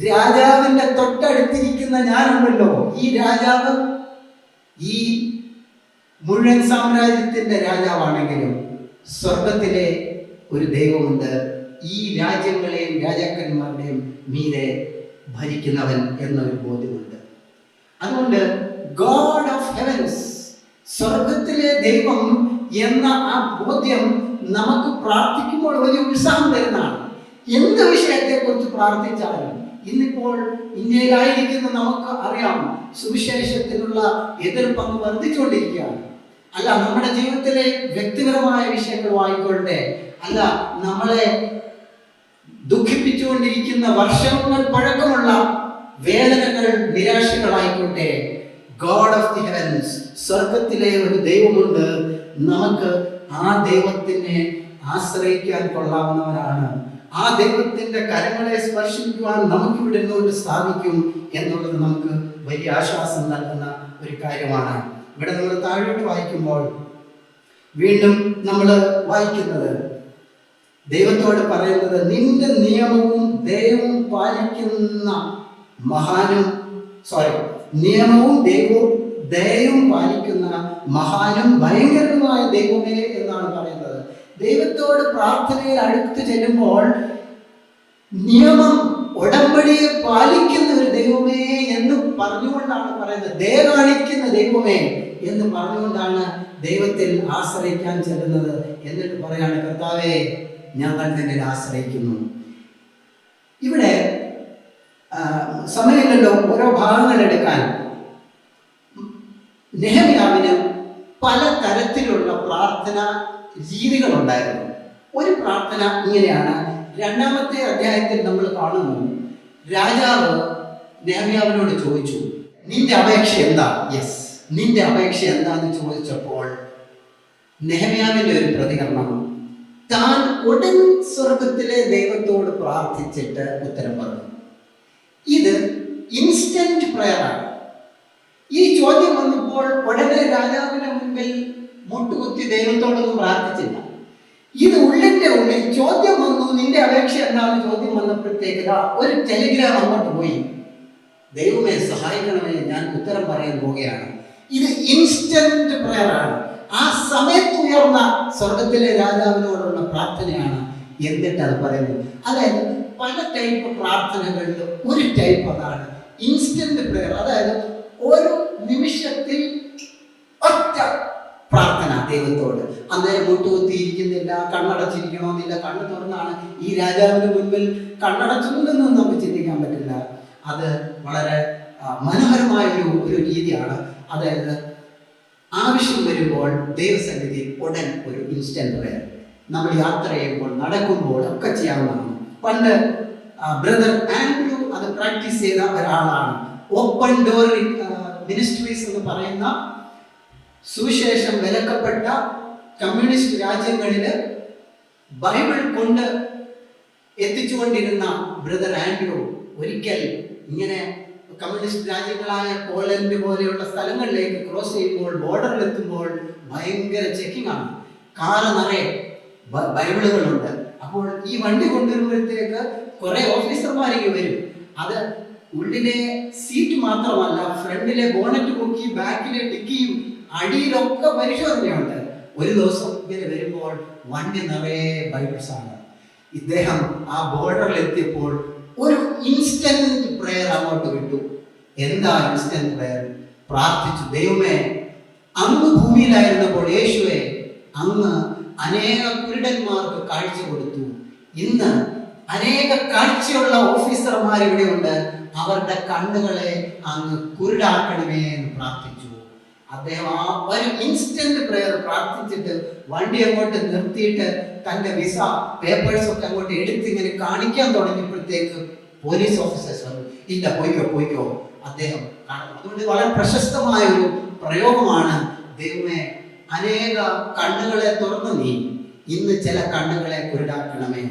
രാജാവിന്റെ തൊട്ടടുത്തിരിക്കുന്ന ഞാനുണ്ടല്ലോ, ഈ രാജാവ് ഈ മുഴുവൻ സാമ്രാജ്യത്തിന്റെ രാജാവാണെങ്കിലും സ്വർഗത്തിലെ ഒരു ദൈവമുണ്ട്, ഈ രാജ്യങ്ങളെയും രാജാക്കന്മാരുടെയും മീതെ ഭരിക്കുന്നവൻ എന്നൊരു ബോധ്യമുണ്ട്. അതുകൊണ്ട് ഗോഡ് ഓഫ് ഹെവൻസ്, സ്വർഗത്തിലെ ദൈവം എന്ന ആ ബോധ്യം നമുക്ക് പ്രാർത്ഥിക്കുമ്പോൾ വലിയ ഉത്സാഹം തരുന്നതാണ്. എന്ത് വിഷയത്തെക്കുറിച്ച് പ്രാർത്ഥിച്ചാലും, ഇന്നിപ്പോൾ ഇന്ത്യയിലായിരിക്കുന്ന നമുക്ക് അറിയാം, സുവിശേഷത്തിനുള്ള എതിർപ്പങ്ങ് വർദ്ധിച്ചുകൊണ്ടിരിക്കുകയാണ്. അല്ല നമ്മുടെ ജീവിതത്തിലെ വ്യക്തിപരമായ വിഷയങ്ങളുമായിക്കൊള്ളട്ടെ, അല്ല നമ്മളെ ദുഃഖിപ്പിച്ചുകൊണ്ടിരിക്കുന്ന വർഷങ്ങൾ പഴക്കമുള്ള വേദനകൾ, നിരാശകളായിക്കോട്ടെ, ഗോഡ് ഓഫ് ദി ഹെവൻസ്, സ്വർഗത്തിലെ ഒരു ദൈവമുണ്ട്. നമുക്ക് ആ ദൈവത്തിനെ ആശ്രയിക്കാൻ കൊള്ളാവുന്നവരാണ്. ആ ദൈവത്തിന്റെ കരങ്ങളെ സ്പർശിക്കുവാൻ നമുക്കിവിടെ നിന്ന് സാധിക്കും എന്നുള്ളത് നമുക്ക് വലിയ ആശ്വാസം നൽകുന്ന ഒരു കാര്യമാണ്. ഇവിടെ നമ്മൾ താഴോട്ട് വായിക്കുമ്പോൾ വീണ്ടും നമ്മൾ വായിക്കുന്നത് ദൈവത്തോട് പറയുന്നത്, നിന്റെ നിയമവും ദൈവവും പാലിക്കുന്ന നിയമവും ദൈവവും പാലിക്കുന്ന മഹാനും ഭയങ്കരനുമായ ദൈവമേ എന്നാണ് പറയുന്നത്. ദൈവത്തോട് പ്രാർത്ഥനയിൽ അടുത്ത് ചെല്ലുമ്പോൾ നിയമം, ഉടമ്പടിയെ പാലിക്കുന്ന ഒരു ദൈവമേ എന്ന് പറഞ്ഞുകൊണ്ടാണ് പറയുന്നത്. ദയ കാണിക്കുന്ന ദൈവമേ എന്ന് പറഞ്ഞുകൊണ്ടാണ് ദൈവത്തിൽ ആശ്രയിക്കാൻ ചെല്ലുന്നത്. എന്നിട്ട് പറയാണ്, കർത്താവേ ഞങ്ങൾ നിന്നിൽ ആശ്രയിക്കുന്നു. ഇവിടെ സമയങ്ങളിലോ ഓരോ ഭാഗങ്ങൾ എടുക്കാൻ നെഹമ്യാവിന് പല തരത്തിലുള്ള പ്രാർത്ഥന രീതികളുണ്ടായിരുന്നു. ഒരു പ്രാർത്ഥന ഇങ്ങനെയാണ്. 2-ാമത്തെ അധ്യായത്തിൽ നമ്മൾ കാണുന്നു, രാജാവ് നെഹമ്യാവിനോട് ചോദിച്ചു, നിന്റെ അപേക്ഷ എന്താ? നിന്റെ അപേക്ഷ എന്താന്ന് ചോദിച്ചപ്പോൾ നെഹമ്യാവിന്റെ ഒരു പ്രതികരണം, താൻ ഉടൻ സ്വർഗത്തിലെ ദൈവത്തോട് പ്രാർത്ഥിച്ചിട്ട് ഉത്തരം പറഞ്ഞു. ഇത് ഇൻസ്റ്റന്റ് പ്രയറാണ്. ഈ ചോദ്യം വന്നപ്പോൾ ഉടനെ രാജാവിന്റെ മുൻപിൽ മുട്ടുകുത്തി ദൈവത്തോടൊന്നും പ്രാർത്ഥിച്ചില്ല. ഇത് ഉള്ളിന്റെ ഉള്ളിൽ ചോദ്യം വന്നു, നിന്റെ അപേക്ഷ എന്താണെന്ന് ചോദ്യം വന്നപ്പോഴത്തേക്ക് ഒരു ടെലിഗ്രാം അങ്ങോട്ട് പോയി, ദൈവമേ സഹായിക്കണമേ, ഞാൻ ഉത്തരം പറയാൻ പോവുകയാണ്. ഇത് ഇൻസ്റ്റന്റ് പ്രയറാണ്. ആ സമയത്ത് ഉയർന്ന സ്വർഗത്തിലെ രാജാവിനോടുള്ള പ്രാർത്ഥനയാണ്. എന്നിട്ട് അത് പറയുന്നു. അതായത് പല ടൈപ്പ് പ്രാർത്ഥനകളിൽ ഒരു ടൈപ്പ് അതാണ് ഇൻസ്റ്റന്റ് പ്രയർ. അതായത് ഒരു നിമിഷത്തിൽ ഒറ്റ പ്രാർത്ഥന ദൈവത്തോട്. അന്നേരം മുട്ടുകുത്തിയിരിക്കുന്നില്ല, കണ്ണടച്ചിരിക്കണമെന്നില്ല, കണ്ണ് തുറന്നാണ് ഈ രാജാവിന് മുൻപിൽ കണ്ണടച്ചൊന്നും നമുക്ക് ചിന്തിക്കാൻ പറ്റില്ല. അത് വളരെ മനോഹരമായ ഒരു രീതിയാണ്. അതായത് ആവശ്യം വരുമ്പോൾ ദൈവസന്നിധി ഉടൻ ഒരു ഇൻസ്റ്റന്റ് പ്രയർ. നമ്മൾ യാത്ര ചെയ്യുമ്പോൾ, നടക്കുമ്പോൾ ഒക്കെ ചെയ്യാവുന്നതാണ്. പണ്ട് ബ്രദർ ആൻഡ്രൂ അത് പ്രാക്ടീസ് ചെയ്ത ഒരാളാണ്. ഓപ്പൺ ഡോർ മിനിസ്ട്രീസ് എന്ന് പറയുന്ന സുവിശേഷം വിലക്കപ്പെട്ട കമ്മ്യൂണിസ്റ്റ് രാജ്യങ്ങളിൽ ബൈബിൾ കൊണ്ട് എത്തിച്ചുകൊണ്ടിരുന്ന ബ്രദർ ആൻഡ്രൂ ഒരിക്കൽ ഇങ്ങനെ കമ്മ്യൂണിസ്റ്റ് രാജ്യങ്ങളായ പോളണ്ട് പോലെയുള്ള സ്ഥലങ്ങളിലേക്ക് ക്രോസ് ചെയ്യുമ്പോൾ, ബോർഡറിൽ എത്തുമ്പോൾ ഭയങ്കര ചെക്കിംഗ് ആണ്. കാറ് നിറയെ ബൈബിളുകളുണ്ട്. അപ്പോൾ ഈ വണ്ടി കൊണ്ടുവരുമ്പോഴത്തേക്ക് കുറെ ഓഫീസർമാരൊക്കെ വരും. അത് ഉള്ളിലെ സീറ്റ് മാത്രമല്ല, ഫ്രണ്ടിലെ ബോണറ്റ് പൊക്കി ബാക്കിലെ ഡിക്കിയും അടിയിലൊക്കെ പരിശോധനയുണ്ട്. ഒരു ദിവസം ഇങ്ങനെ വരുമ്പോൾ വണ്ടി നിറയെ ബൈബിൾസ് ആണ്. ഇദ്ദേഹം ആ ബോർഡറിൽ എത്തിയപ്പോൾ ഒരു ഇൻസ്റ്റന്റ് പ്രയർ അങ്ങോട്ട് വിട്ടു. എന്താ ഇൻസ്റ്റന്റ് പ്രയർ? പ്രാർത്ഥിച്ചു, ദൈവമേ, അങ്ങ് ഭൂമിയിലായിരുന്നപ്പോൾ യേശുവേ, അങ്ങ് അനേക കുരുടന്മാർക്ക് കാഴ്ച കൊടുത്തു. ഇന്ന് അനേക കാഴ്ചയുള്ള ഓഫീസർമാർ ഇവിടെയുണ്ട്. അവരുടെ കണ്ണുകളെ അങ്ങ് കുരുടാക്കണമേ എന്ന് പ്രാർത്ഥിച്ചു. അദ്ദേഹം ആ ഒരു ഇൻസ്റ്റന്റ് പ്രയർ പ്രാർത്ഥിച്ചിട്ട് വണ്ടി അങ്ങോട്ട് നിർത്തിയിട്ട് തന്റെ വിസ പേപ്പേഴ്സ് ഒക്കെ അങ്ങോട്ട് എടുത്ത് ഇങ്ങനെ കാണിക്കാൻ തുടങ്ങിയപ്പോഴത്തേക്ക് പോലീസ് ഓഫീസേഴ്സ് പറഞ്ഞു, ഇല്ല, പോയിക്കോ. അദ്ദേഹം കാണും. അതുകൊണ്ട് വളരെ പ്രശസ്തമായ ഒരു പ്രയോഗമാണ്, ദൈവമേ, അനേക കണ്ണുകളെ തുറന്നു നീ ഇന്ന് ചില കണ്ണുകളെ കുരുടാക്കണമേ.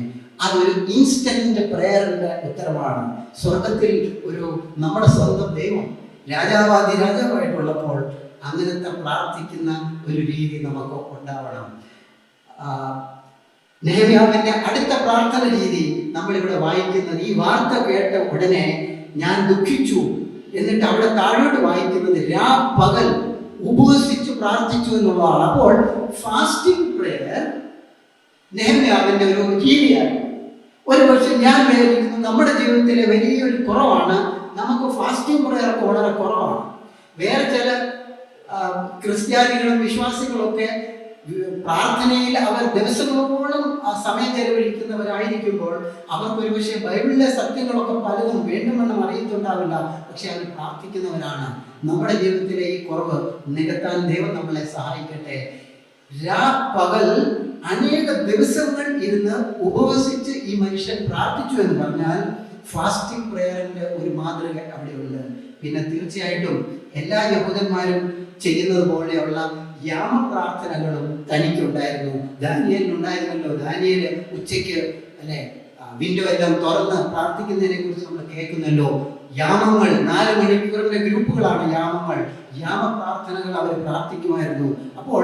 അതൊരു ഇൻസ്റ്റന്റ് പ്രയറിന്റെ ഉത്തരവാണ്. സ്വർഗത്തിൽ ഒരു നമ്മുടെ സ്വന്തം ദൈവം രാജാവായിട്ടുള്ളപ്പോൾ അങ്ങനത്തെ പ്രാർത്ഥിക്കുന്ന ഒരു രീതി നമുക്ക് ഉണ്ടാവണം. നെഹെമ്യാവിന്റെ അടുത്ത പ്രാർത്ഥന രീതി നമ്മളിവിടെ വായിക്കുന്നത്, ഈ വാർത്ത കേട്ട ഉടനെ ഞാൻ ദുഃഖിച്ചു. എന്നിട്ട് അവിടെ താഴോട്ട് വായിക്കുന്നത് പകൽ ഉപവസിച്ചു പ്രാർത്ഥിച്ചു എന്നുള്ളതാണ്. അപ്പോൾ ഫാസ്റ്റിംഗ് പ്രയർ നെഹെമ്യാവിന്റെ ഒരു രീതിയാണ്. ഒരു പക്ഷെ ഞാൻ വിചാരിക്കുന്നു നമ്മുടെ ജീവിതത്തിലെ വലിയൊരു കുറവാണ്, നമുക്ക് ഫാസ്റ്റിംഗ് പ്രയർ വളരെ കുറവാണ്. വേറെ ചില ക്രിസ്ത്യാനികളും വിശ്വാസികളും ഒക്കെ പ്രാർത്ഥനയിൽ അവർ ദിവസങ്ങളോളം സമയം ചെലവഴിക്കുന്നവരായിരിക്കുമ്പോൾ അവർക്ക് ഒരുപക്ഷെ ബൈബിളിലെ സത്യങ്ങളൊക്കെ പലതും വേണ്ടുമെന്നും അറിയത്തുണ്ടാവില്ല. പക്ഷെ അവർ പ്രാർത്ഥിക്കുന്നവരാണ്. നമ്മുടെ ജീവിതത്തിലെ ഈ കുറവ് നികത്താൻ ദൈവം നമ്മളെ സഹായിക്കട്ടെ. പകൽ അനേക ദിവസങ്ങൾ ഇരുന്ന് ഉപവസിച്ച് ഈ മനുഷ്യൻ പ്രാർത്ഥിച്ചു എന്ന് പറഞ്ഞാൽ ഫാസ്റ്റിംഗ് പ്രയറിന്റെ ഒരു മാതൃക അവിടെയുണ്ട്. പിന്നെ തീർച്ചയായിട്ടും എല്ലാ യഹൂദന്മാരും ചെയ്യുന്നത് പോലെയുള്ള യാമപ്രാർത്ഥനകളും തനിക്കുണ്ടായിരുന്നു. ദാനിയേലിനുണ്ടായിരുന്നല്ലോ. ദാനിയേല് ഉച്ചയ്ക്ക് അല്ലെ വിൻഡോ എല്ലാം തുറന്ന് പ്രാർത്ഥിക്കുന്നതിനെ കുറിച്ച് നമ്മൾ കേൾക്കുന്നല്ലോ. യാമങ്ങൾ 4 മണിക്കൂറിന്റെ ഗ്രൂപ്പുകളാണ് യാമങ്ങൾ. യാമപ്രാർത്ഥനകൾ അവർ പ്രാർത്ഥിക്കുമായിരുന്നു. അപ്പോൾ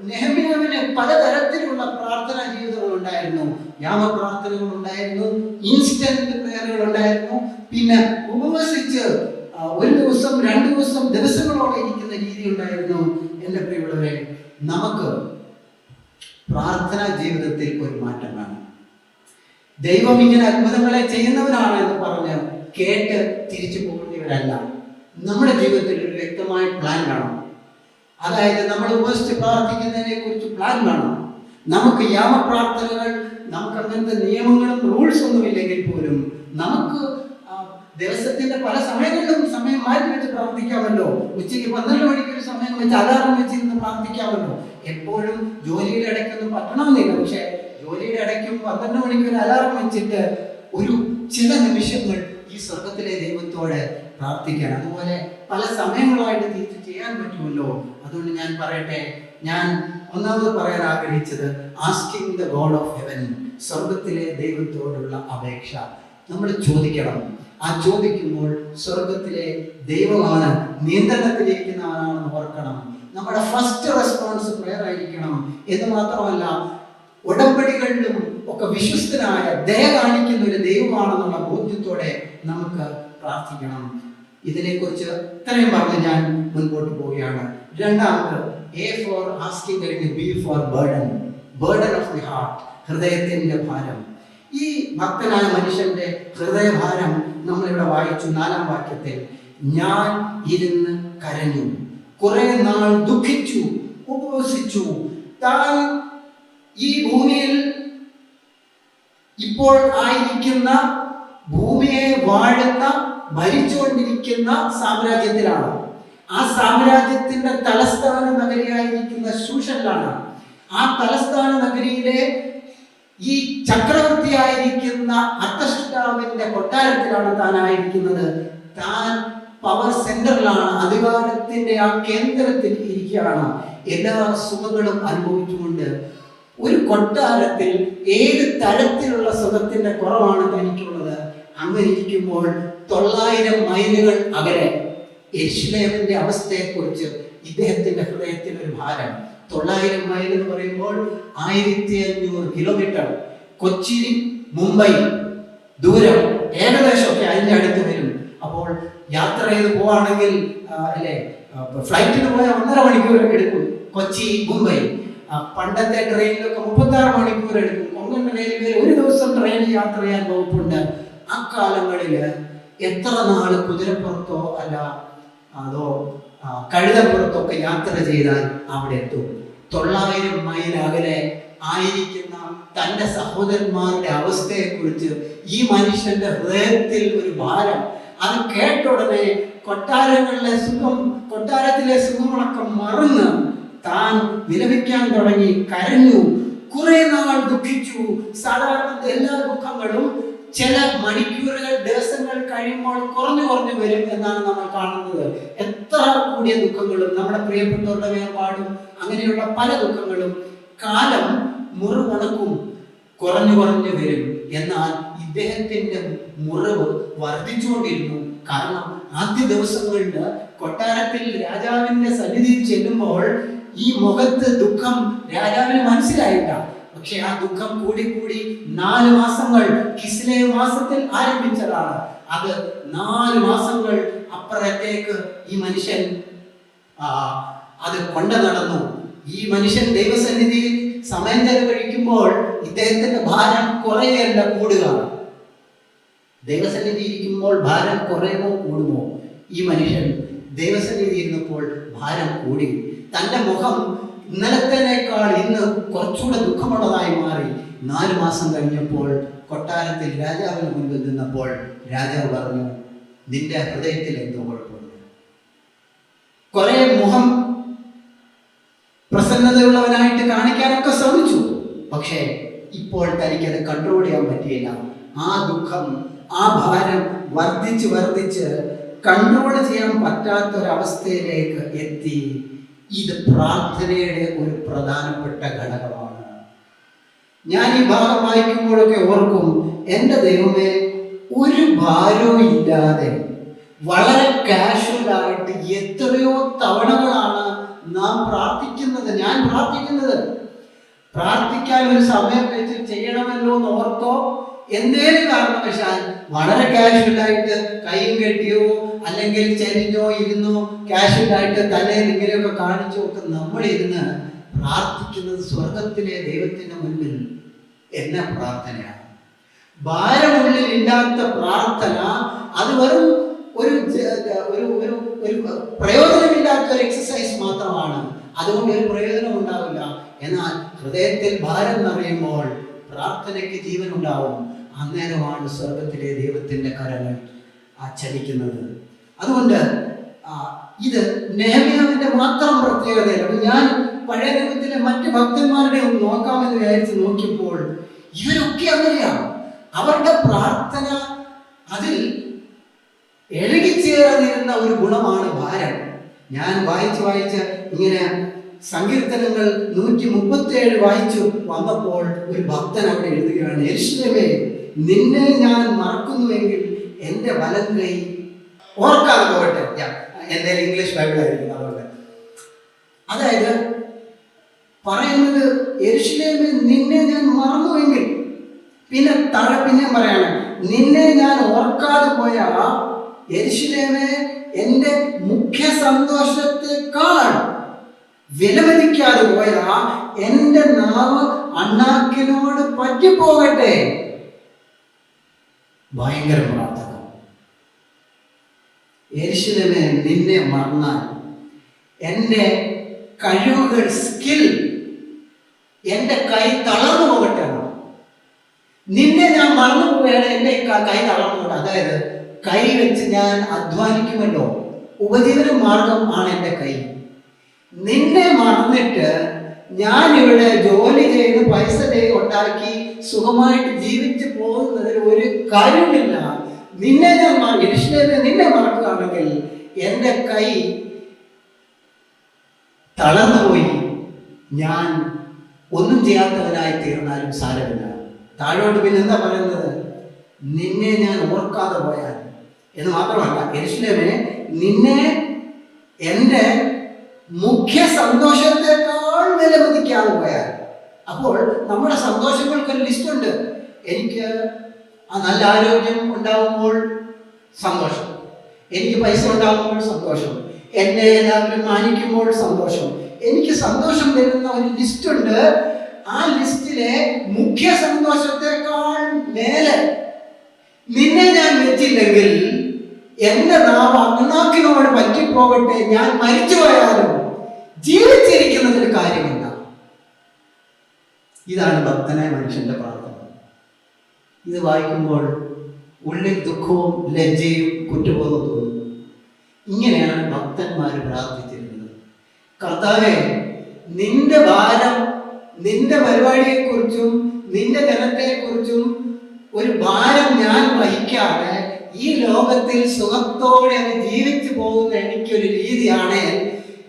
നെഹെമ്യാവിന് പലതരത്തിലുള്ള പ്രാർത്ഥനാ ജീവിതങ്ങൾ ഉണ്ടായിരുന്നു. യാമപ്രാർത്ഥനകൾ ഉണ്ടായിരുന്നു, ഇൻസ്റ്റന്റ് പ്രയറുകൾ ഉണ്ടായിരുന്നു, പിന്നെ ഉപവസിച്ച് 1 ദിവസം 2 ദിവസം ദിവസങ്ങളോടെ ഇരിക്കുന്ന രീതി ഉണ്ടായിരുന്നു. എൻ്റെ പ്രിയമുള്ളവരെ, നമുക്ക് പ്രാർത്ഥനാ ജീവിതത്തിൽ ഒരു മാറ്റം വേണം. ദൈവം ഇങ്ങനെ അത്ഭുതങ്ങളെ ചെയ്യുന്നവനാണ് എന്ന് പറഞ്ഞ് കേട്ട് തിരിച്ചു പോകുന്നവരല്ല. നമ്മുടെ ജീവിതത്തിൽ ഒരു വ്യക്തമായ പ്ലാൻ വേണം. അതായത് നമ്മൾ ഉപവസിച്ച് പ്രാർത്ഥിക്കുന്നതിനെ കുറിച്ച് പ്ലാൻ വേണം. നമുക്ക് യാമപ്രാർത്ഥനകൾ, നമുക്ക് അങ്ങനത്തെ നിയമങ്ങളും റൂൾസ് ഒന്നും ഇല്ലെങ്കിൽ പോലും നമുക്ക് ദിവസത്തിന്റെ പല സമയങ്ങളിലും സമയം മാറ്റി വെച്ച് പ്രാർത്ഥിക്കാമല്ലോ. ഉച്ചയ്ക്ക് 12 മണിക്ക് ഒരു സമയം വെച്ച് അലാറം വെച്ചിരുന്ന് പ്രാർത്ഥിക്കാമല്ലോ. എപ്പോഴും ജോലിയുടെ ഇടയ്ക്കൊന്നും പറ്റണമെന്നില്ല. പക്ഷെ ജോലിയുടെ ഇടയ്ക്കും 12 മണിക്ക് ഒരു അലാറം വെച്ചിട്ട് ഒരു ചില നിമിഷങ്ങൾ ഈ സ്വർഗത്തിലെ ദൈവത്തോട് പ്രാർത്ഥിക്കണം. അതുപോലെ പല സമയങ്ങളായിട്ട് തിരിച്ച് ചെയ്യാൻ പറ്റുമല്ലോ. അതുകൊണ്ട് ഞാൻ പറയട്ടെ, ഞാൻ ഒന്നാമത് പറയാൻ ആഗ്രഹിച്ചത് asking the God of heaven, സ്വർഗത്തിലെ ദൈവത്തോടുള്ള അപേക്ഷ നമ്മൾ ചോദിക്കണം. ആ ചോദിക്കുമ്പോൾ സ്വർഗത്തിലെ ദൈവമാണ് നിയന്ത്രണത്തിലിരിക്കുന്നവനാണെന്ന് ഓർക്കണം. നമ്മുടെ ഫസ്റ്റ് റെസ്പോൺസ് പ്രയർ ആയിരിക്കണം. എന്ന് മാത്രമല്ല, ഉടമ്പടികളിലും ഒക്കെ വിശ്വസ്തനായ ദയ കാണിക്കുന്ന ഒരു ദൈവമാണെന്നുള്ള ബോധ്യത്തോടെ നമുക്ക് പ്രാർത്ഥിക്കണം. ഇതിനെക്കുറിച്ച് ഇത്രയും പറഞ്ഞ് ഞാൻ മുൻപോട്ട് പോവുകയാണ്. രണ്ടാമത്, എ ഫോർ ആസ്കിംഗ് കഴിഞ്ഞ് B for burden, burden of the heart, ഹൃദയത്തിന്റെ ഭാരം. ഈ ഭക്തനായ മനുഷ്യന്റെ ഹൃദയഭാരം നമ്മളിവിടെ വായിച്ചു 4-ാം വാക്യത്തിൽ. ഞാൻ ഇരുന്ന് കരഞ്ഞു, കുറെ നാൾ ദുഃഖിച്ചു, ഉപവസിച്ചു. താൻ ഈ ഭൂമിയിൽ ഇപ്പോൾ ആയിരിക്കുന്ന, ഭൂമിയെ വാഴുന്ന, ഭരിച്ചുകൊണ്ടിരിക്കുന്ന സാമ്രാജ്യത്തിലാണ്. ആ സാമ്രാജ്യത്തിന്റെ തലസ്ഥാന നഗരിയായിരിക്കുന്ന ശൂഷനിലാണ്. ആ തലസ്ഥാന നഗരിയിലെ ഈ ചക്രവർത്തിയായിരിക്കുന്ന അർത്ഥഷ്ടാവിന്റെ കൊട്ടാരത്തിലാണ് താൻ ആയിരിക്കുന്നത്. താൻ പവർ സെന്ററിലാണ്, അധികാരത്തിന്റെ ആ കേന്ദ്രത്തിൽ ഇരിക്കുകയാണ്. എല്ലാ സുഖങ്ങളും അനുഭവിച്ചുകൊണ്ട് ഒരു കൊട്ടാരത്തിൽ ഏത് തരത്തിലുള്ള സുഖത്തിന്റെ കുറവാണ് തനിക്കുള്ളത്? അങ്ങനെ ഇരിക്കുമ്പോൾ 900 മൈലുകൾ അകലെ യെരുശലേമിന്റെ അവസ്ഥയെക്കുറിച്ച് ഇദ്ദേഹത്തിന്റെ ഹൃദയത്തിൽ ഒരു ഭാരം. 900 മൈൽ എന്ന് പറയുമ്പോൾ 1500 കിലോമീറ്റർ. കൊച്ചി മുംബൈ ദൂരം ഏകദേശമൊക്കെ അതിൻ്റെ അടുത്ത് വരും. അപ്പോൾ യാത്ര ചെയ്ത് പോവാണെങ്കിൽ അല്ലെ, ഫ്ലൈറ്റിന് പോയാൽ 1.5 മണിക്കൂർ എടുക്കും കൊച്ചി മുംബൈ. പണ്ടത്തെ ട്രെയിനിലൊക്കെ 36 മണിക്കൂർ എടുക്കും. കൊങ്കൺ റെയിൽവേയിൽ ഒരു ദിവസം ട്രെയിൻ യാത്ര ചെയ്യാൻ വകുപ്പുണ്ട്. അക്കാലങ്ങളിൽ എത്ര നാള് കുതിരപ്പുറത്തോ അല്ല അതോ കഴുതപ്പുറത്തൊക്കെ യാത്ര ചെയ്താൽ അവിടെ എത്തും. 900 മൈൽ അകലെ ആയിരിക്കുന്ന തൻ്റെ സഹോദരന്മാരുടെ അവസ്ഥയെക്കുറിച്ച് ഈ മനുഷ്യന്റെ ഹൃദയത്തിൽ ഒരു ഭാരം. അത് കേട്ട ഉടനെ കൊട്ടാരത്തിലെ സുഖങ്ങളൊക്കെ മറന്ന് താൻ വിലപിക്കാൻ തുടങ്ങി, കരഞ്ഞു, കുറെ നാൾ ദുഃഖിച്ചു. സാധാരണ എല്ലാ ദുഃഖങ്ങളും ചില മണിക്കൂറുകൾ, ദിവസങ്ങൾ കഴിയുമ്പോൾ കുറഞ്ഞു വരും എന്നാണ് നമ്മൾ കാണുന്നത്. എത്ര കൂടിയ ദുഃഖങ്ങളും, നമ്മുടെ പ്രിയപ്പെട്ടവരുടെ വേർപാടും, അങ്ങനെയുള്ള പല ദുഃഖങ്ങളും കാലം മുറിവുണക്കും, കുറഞ്ഞു വരും. എന്നാൽ ഇദ്ദേഹത്തിന്റെ മുറിവ് വർദ്ധിച്ചുകൊണ്ടിരുന്നു. കാരണം ആദ്യ ദിവസങ്ങളിൽ കൊട്ടാരത്തിൽ രാജാവിന്റെ സന്നിധിയിൽ ചെല്ലുമ്പോൾ ഈ മുഖത്ത് ദുഃഖം രാജാവിന് മനസ്സിലായില്ല. പക്ഷെ ആ ദുഃഖം കൂടി 4 മാസങ്ങൾ കിസ്ലേവ് മാസത്തിൽ ആരംഭിച്ചതാണ്. അത് 4 മാസങ്ങൾ അപ്പുറത്തേക്ക് ഈ മനുഷ്യൻ അത് കൊണ്ടു നടന്നു. ഈ മനുഷ്യൻ ദൈവസന്നിധിയിൽ സമയം ചെലവഴിക്കുമ്പോൾ ഇദ്ദേഹത്തിന്റെ ഭാരം കുറയല്ല കൂടുക. ദൈവസന്നിധി ഇരിക്കുമ്പോൾ ഭാരം കുറയുമോ കൂടുമോ? ഈ മനുഷ്യൻ ദൈവസന്നിധി ഇരുന്നപ്പോൾ ഭാരം കൂടി. തൻ്റെ മുഖം ഇന്നലത്തേക്കാൾ ഇന്ന് കുറച്ചുകൂടെ ദുഃഖമുള്ളതായി മാറി. 4 മാസം കഴിഞ്ഞപ്പോൾ കൊട്ടാരത്തിൽ രാജാവിന് മുൻപിൽ നിന്നപ്പോൾ രാജാവ് പറഞ്ഞു, നിന്റെ ഹൃദയത്തിൽ എന്തോ കുഴപ്പമുണ്ട്. കുറെ മുഖം പ്രസന്നതയുള്ളവനായിട്ട് കാണിക്കാനൊക്കെ ശ്രമിച്ചു. പക്ഷേ ഇപ്പോൾ തനിക്കത് കൺട്രോൾ ചെയ്യാൻ പറ്റിയില്ല. ആ ദുഃഖം, ആ ഭാരം വർദ്ധിച്ച് കൺട്രോൾ ചെയ്യാൻ പറ്റാത്തൊരവസ്ഥയിലേക്ക് എത്തി. ഇത് പ്രാർത്ഥനയുടെ ഒരു പ്രധാനപ്പെട്ട ഘടകമാണ്. ഞാൻ ഈ ഭാഗം വായിക്കുമ്പോഴൊക്കെ ഓർക്കും, എൻ്റെ ദൈവമേ, ഒരു ഭാരവും ഇല്ലാതെ വളരെ കാഷ്വലായിട്ട് എത്രയോ തവണകളാണ് നാം പ്രാർത്ഥിക്കുന്നത്. ഞാൻ പ്രാർത്ഥിക്കാൻ ഒരു സമയം വെച്ച് ചെയ്യണമല്ലോ എന്ന് ഓർത്തോ എന്തേലും കാരണവശാൽ വളരെ കാഷ്വലായിട്ട് കൈയും കെട്ടിയോ അല്ലെങ്കിൽ ചെരിഞ്ഞോ ഇരുന്നോ കാഷ്വലായിട്ട് തലയിൽ ഇങ്ങനെയൊക്കെ കാണിച്ചോ ഒക്കെ നമ്മളിരുന്ന് പ്രാർത്ഥിക്കുന്നത് സ്വർഗത്തിലെ ദൈവത്തിന്റെ മുൻപിൽ എന്ന പ്രാർത്ഥനയാണ്. ഭാരമുള്ളിൽ ഇല്ലാത്ത പ്രാർത്ഥന അത് വെറും ഒരു പ്രയോജനമില്ലാത്ത ഒരു എക്സസൈസ് മാത്രമാണ്. അതുകൊണ്ട് ഒരു പ്രയോജനം ഉണ്ടാവില്ല. എന്നാൽ ഹൃദയത്തിൽ ഭാരം നിറയുമ്പോൾ പ്രാർത്ഥനയ്ക്ക് ജീവൻ ഉണ്ടാവും. അന്നേരമാണ് സ്വർഗത്തിലെ ദൈവത്തിന്റെ കരങ്ങൾ ചലിക്കുന്നത്. അതുകൊണ്ട് ഇത് നെഹെമ്യാവിന്റെ മാത്രം പ്രത്യേകതയല്ല. ഞാൻ പഴയ നിയമത്തിലെ മറ്റ് ഭക്തന്മാരുടെ ഒന്ന് നോക്കാമെന്ന് വിചാരിച്ച് നോക്കിയപ്പോൾ ഇവരൊക്കെ അങ്ങനെയാണ്. അവരുടെ പ്രാർത്ഥന അതിൽ എഴുകിച്ചേർന്നിരുന്ന ഒരു ഗുണമാണ് ഭാരം. ഞാൻ വായിച്ച് ഇങ്ങനെ സങ്കീർത്തനങ്ങൾ 137 വായിച്ചു വന്നപ്പോൾ ഒരു ഭക്തൻ അവിടെ എഴുതുകയാണ്, യെരൂശലേമേ, നിന്നെ ഞാൻ മറക്കുന്നുവെങ്കിൽ എൻ്റെ വലം കൈ ഓർക്കാതെ പോകട്ടെ. എന്തായാലും ഇംഗ്ലീഷ് ബൈബിളായിരിക്കും. അതുകൊണ്ട് അതായത് പറയുന്നത്, യെരൂശലേമേ, നിന്നെ ഞാൻ മറന്നുവെങ്കിൽ, പിന്നെ പറയാണ്, നിന്നെ ഞാൻ ഓർക്കാതെ പോയാ യെരൂശലേമേ, എൻ്റെ മുഖ്യ സന്തോഷത്തെക്കാൾ വിലമതിക്കാതെ പോയാ എൻ്റെ നാവ് അണ്ണാക്കിനോട് പറ്റിപ്പോകട്ടെ. ഭയങ്കര പ്രാർത്ഥന. യെരൂശലേമേ, നിന്നെ മറന്നാൽ എൻ്റെ കഴിവുകൾ, സ്കിൽ, എൻ്റെ കൈ തളർന്നു പോകട്ടെ. നിന്നെ ഞാൻ മറന്നു പോവുകയാണ്, എൻ്റെ കൈ തളർന്നു പോകട്ടെ. അതായത് കൈ വെച്ച് ഞാൻ അധ്വാനിക്കുമല്ലോ, ഉപജീവന മാർഗം ആണ് എൻ്റെ കൈ. നിന്നെ മറന്നിട്ട് ഞാൻ ഇവിടെ ജോലി ചെയ്ത് പൈസ ഉണ്ടാക്കി സുഖമായിട്ട് ജീവിച്ചു പോകുന്നതിൽ ഒരു കാര്യമില്ല. നിന്നെ ഞാൻ യെരൂശലേമേ, നിന്നെ മറക്കുകയാണെങ്കിൽ എൻ്റെ കൈ തളർന്നുപോയി, ഞാൻ ഒന്നും ചെയ്യാത്തവനായി തീർന്നാലും സാരമില്ല. താഴോട്ട് പിന്നെ എന്താ പറയുന്നത്? നിന്നെ ഞാൻ ഓർക്കാതെ പോയാൽ എന്ന് മാത്രമല്ല, യെരൂശലേമേ, നിന്നെ എൻ്റെ മുഖ്യ സന്തോഷത്തെക്കാൾ വിലമതിക്കാതെ പോയാൽ. അപ്പോൾ നമ്മുടെ സന്തോഷങ്ങൾക്കൊരു ലിസ്റ്റുണ്ട്. എനിക്ക് നല്ല ആരോഗ്യം ഉണ്ടാകുമ്പോൾ സന്തോഷം, എനിക്ക് പൈസ ഉണ്ടാകുമ്പോൾ സന്തോഷം, എന്നെ എല്ലാവരും മാനിക്കുമ്പോൾ സന്തോഷം. എനിക്ക് സന്തോഷം തരുന്ന ഒരു ലിസ്റ്റുണ്ട്. ആ ലിസ്റ്റിലെ മുഖ്യ സന്തോഷത്തെക്കാൾ മേലെ നിന്നെ ഞാൻ വെച്ചില്ലെങ്കിൽ എന്റെ നാവ് അണ്ണാക്കിനോട് പറ്റിപ്പോകട്ടെ, ഞാൻ മരിച്ചു പോയാലും ജീവിച്ചിരിക്കുന്നതിൽ കാര്യമില്ല. ഇതാണ് ഭക്തനായ മനുഷ്യന്റെ പ്രാർത്ഥന. ഇത് വായിക്കുമ്പോൾ ഉള്ളിൽ ദുഃഖവും ലജ്ജയും കുറ്റബോധവും തോന്നുന്നു. ഇങ്ങനെയാണ് ഭക്തന്മാർ പ്രാർത്ഥിച്ചിരുന്നത്. കർത്താവേ, നിന്റെ ഭാരം, നിന്റെ പരിപാടിയെക്കുറിച്ചും നിന്റെ ജനത്തെക്കുറിച്ചും ഒരു ഭാരം ഞാൻ വഹിക്കാതെ ഈ ലോകത്തിൽ സുഖത്തോടെ അങ്ങ് ജീവിച്ചു പോകുന്ന എനിക്കൊരു രീതിയാണ്.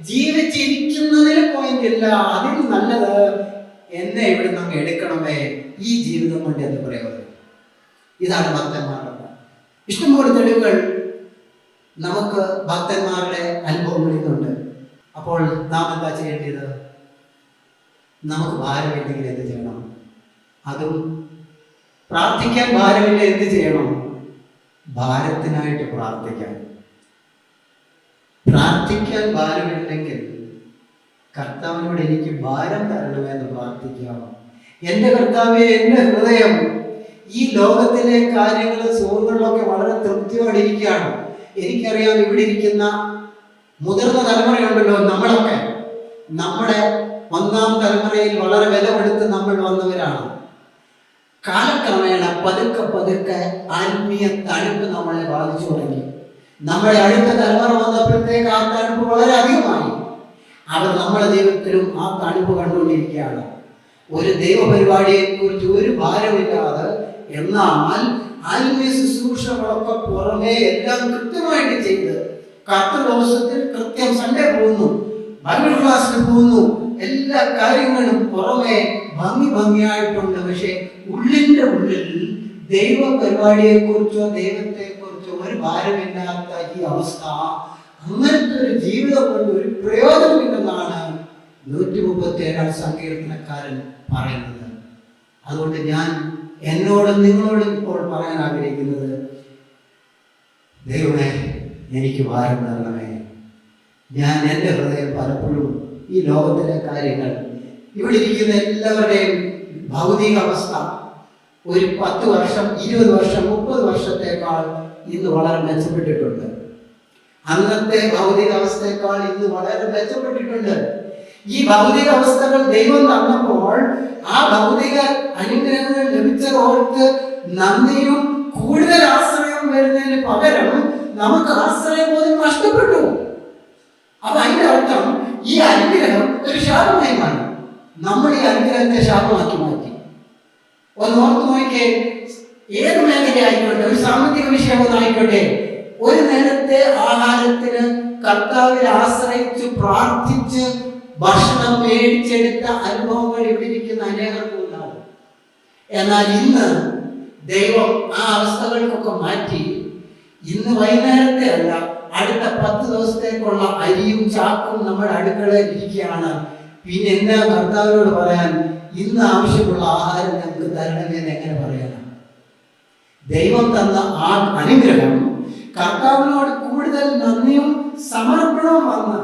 ജീവിച്ചിരിക്കുന്നതിന് പോയിന്റില്ല, അതിന് നല്ലത് എന്നെ ഇവിടെ നമുക്ക് എടുക്കണമേ, ഈ ജീവിതം കൊണ്ട് എന്ന് പറയുന്നത്. ഇതാണ് ഭക്തന്മാരുടെ. ഇഷ്ടംപോലെ തെളിവുകൾ നമുക്ക് ഭക്തന്മാരുടെ അനുഭവങ്ങളിൽ നിന്നുണ്ട്. അപ്പോൾ നാം എന്താ ചെയ്യേണ്ടത്? നമുക്ക് ഭാരമില്ലെങ്കിൽ എന്ത് ചെയ്യണം? അതും പ്രാർത്ഥിക്കാൻ ഭാരമില്ല, എന്ത് ചെയ്യണം? ഭാരത്തിനായിട്ട് പ്രാർത്ഥിക്കാൻ. പ്രാർത്ഥിക്കാൻ ഭാരമില്ലെങ്കിൽ കർത്താവിനോട് എനിക്ക് ഭാരം തരണമെന്ന് പ്രാർത്ഥിക്കാം. എൻ്റെ കർത്താവേ, എൻ്റെ ഹൃദയം ഈ ലോകത്തിലെ കാര്യങ്ങളും സുഖങ്ങളിലൊക്കെ വളരെ തൃപ്തിയോടെ ഇരിക്കുകയാണ്. എനിക്കറിയാം, ഇവിടെ ഇരിക്കുന്ന മുതിർന്ന തലമുറയുണ്ടല്ലോ, നമ്മളൊക്കെ നമ്മുടെ ഒന്നാം തലമുറയിൽ വളരെ വില കൊടുത്ത് നമ്മൾ വന്നവരാണ്. കാലക്രമേണ പതുക്കെ പതുക്കെ ആത്മീയ തണുപ്പ് നമ്മളെ ബാധിച്ചു തുടങ്ങി. നമ്മുടെ അടുത്ത തലമുറ വന്നപ്പോഴത്തേക്ക് ആ തണുപ്പ് വളരെ അധികമായി. അവർ നമ്മുടെ ജീവിതത്തിലും ആ തണുപ്പ് കണ്ടുകൊണ്ടിരിക്കുകയാണ്. ഒരു ദൈവപരിപാടിയെക്കുറിച്ച് ഒരു ഭാരമില്ലാതെ, എന്നാൽ ആത്മീയ ശുശ്രൂഷകളൊക്കെ പുറമേ എല്ലാം കൃത്യമായിട്ട് ചെയ്ത്, കർത്തൃ ദിവസത്തിൽ കൃത്യം സൺഡേ പോകുന്നു, ബൈബിൾ ക്ലാസ്സിൽ പോകുന്നു, എല്ലാ കാര്യങ്ങളും പുറമെ ഭംഗിയായിട്ടുണ്ട്. പക്ഷെ ഉള്ളിൻ്റെ ഉള്ളിൽ ദൈവ പരിപാടിയെക്കുറിച്ചോ ദൈവത്തെക്കുറിച്ചോ ഒരു ഭാരമില്ലാത്ത ഈ അവസ്ഥ, അങ്ങനത്തെ ഒരു ജീവിതം കൊണ്ട് ഒരു പ്രയോജനമില്ലെന്നാണ് 137 സങ്കീർത്തനക്കാരൻ പറയുന്നത്. അതുകൊണ്ട് ഞാൻ എന്നോടും നിങ്ങളോടും ഇപ്പോൾ പറയാൻ ആഗ്രഹിക്കുന്നത്, ദൈവമേ, എനിക്ക് ഭാരം തരണമേ. ഞാൻ എൻ്റെ ഹൃദയം പലപ്പോഴും ഈ ലോകത്തിലെ കാര്യങ്ങൾ, ഇവിടെ ഇരിക്കുന്ന എല്ലാവരുടെയും ഭൗതിക അവസ്ഥ ഒരു 10 വർഷം, 20 വർഷം, 30 വർഷത്തേക്കാൾ ഇന്ന് വളരെ മെച്ചപ്പെട്ടിട്ടുണ്ട്. അന്നത്തെ ഭൗതിക അവസ്ഥയേക്കാൾ ഇന്ന് വളരെ മെച്ചപ്പെട്ടിട്ടുണ്ട്. ഈ ഭൗതിക അവസ്ഥകൾ ദൈവം തന്നപ്പോൾ ആ ഭൗതിക അനുഗ്രഹങ്ങൾ ലഭിച്ചതോർത്ത് നന്ദിയും കൂടുതൽ ആശ്രയം വരുന്നതിന് പകരം നമുക്ക് ആശ്രയബോധം നഷ്ടപ്പെട്ടു. അപ്പൊ അതിന്റെ അർത്ഥം ഈ അനുഗ്രഹം ഒരു ശാപമായി മാറി. നമ്മൾ ഈ അനുഗ്രഹത്തെ ശാപമാക്കി മാറ്റി. ഒന്ന് ഓർത്ത് നോക്കിയേ, ഏത് മേഖലയായിക്കോട്ടെ, ഒരു സാമ്പത്തിക വിഷയമൊന്നായിക്കോട്ടെ, ഒരു നേരത്തെ ആഹാരത്തിന് കർത്താവിൽ ആശ്രയിച്ച് പ്രാർത്ഥിച്ച് ഭക്ഷണം മേടിച്ചെടുത്ത അനുഭവങ്ങൾ ഇവിടെ ഇരിക്കുന്ന അനേകർക്കും ഉണ്ടാവും. എന്നാൽ ഇന്ന് ദൈവം ആ അവസ്ഥകൾക്കൊക്കെ മാറ്റി, ഇന്ന് വൈകുന്നേരത്തെ അല്ല, അടുത്ത 10 ദിവസത്തേക്കുള്ള അരിയും ചാക്കും നമ്മുടെ അടുക്കളയിൽ ഇരിക്കുകയാണ്. പിന്നെ എന്താ കർത്താവിനോട് പറയാൻ? ഇന്ന് ആവശ്യമുള്ള ആഹാരം ഞങ്ങൾക്ക് തരണമെന്ന് എങ്ങനെ പറയാനാണ്? ദൈവം തന്ന ആ അനുഗ്രഹം കർത്താവിനോട് കൂടുതൽ നന്ദിയും സമർപ്പണവും വന്ന്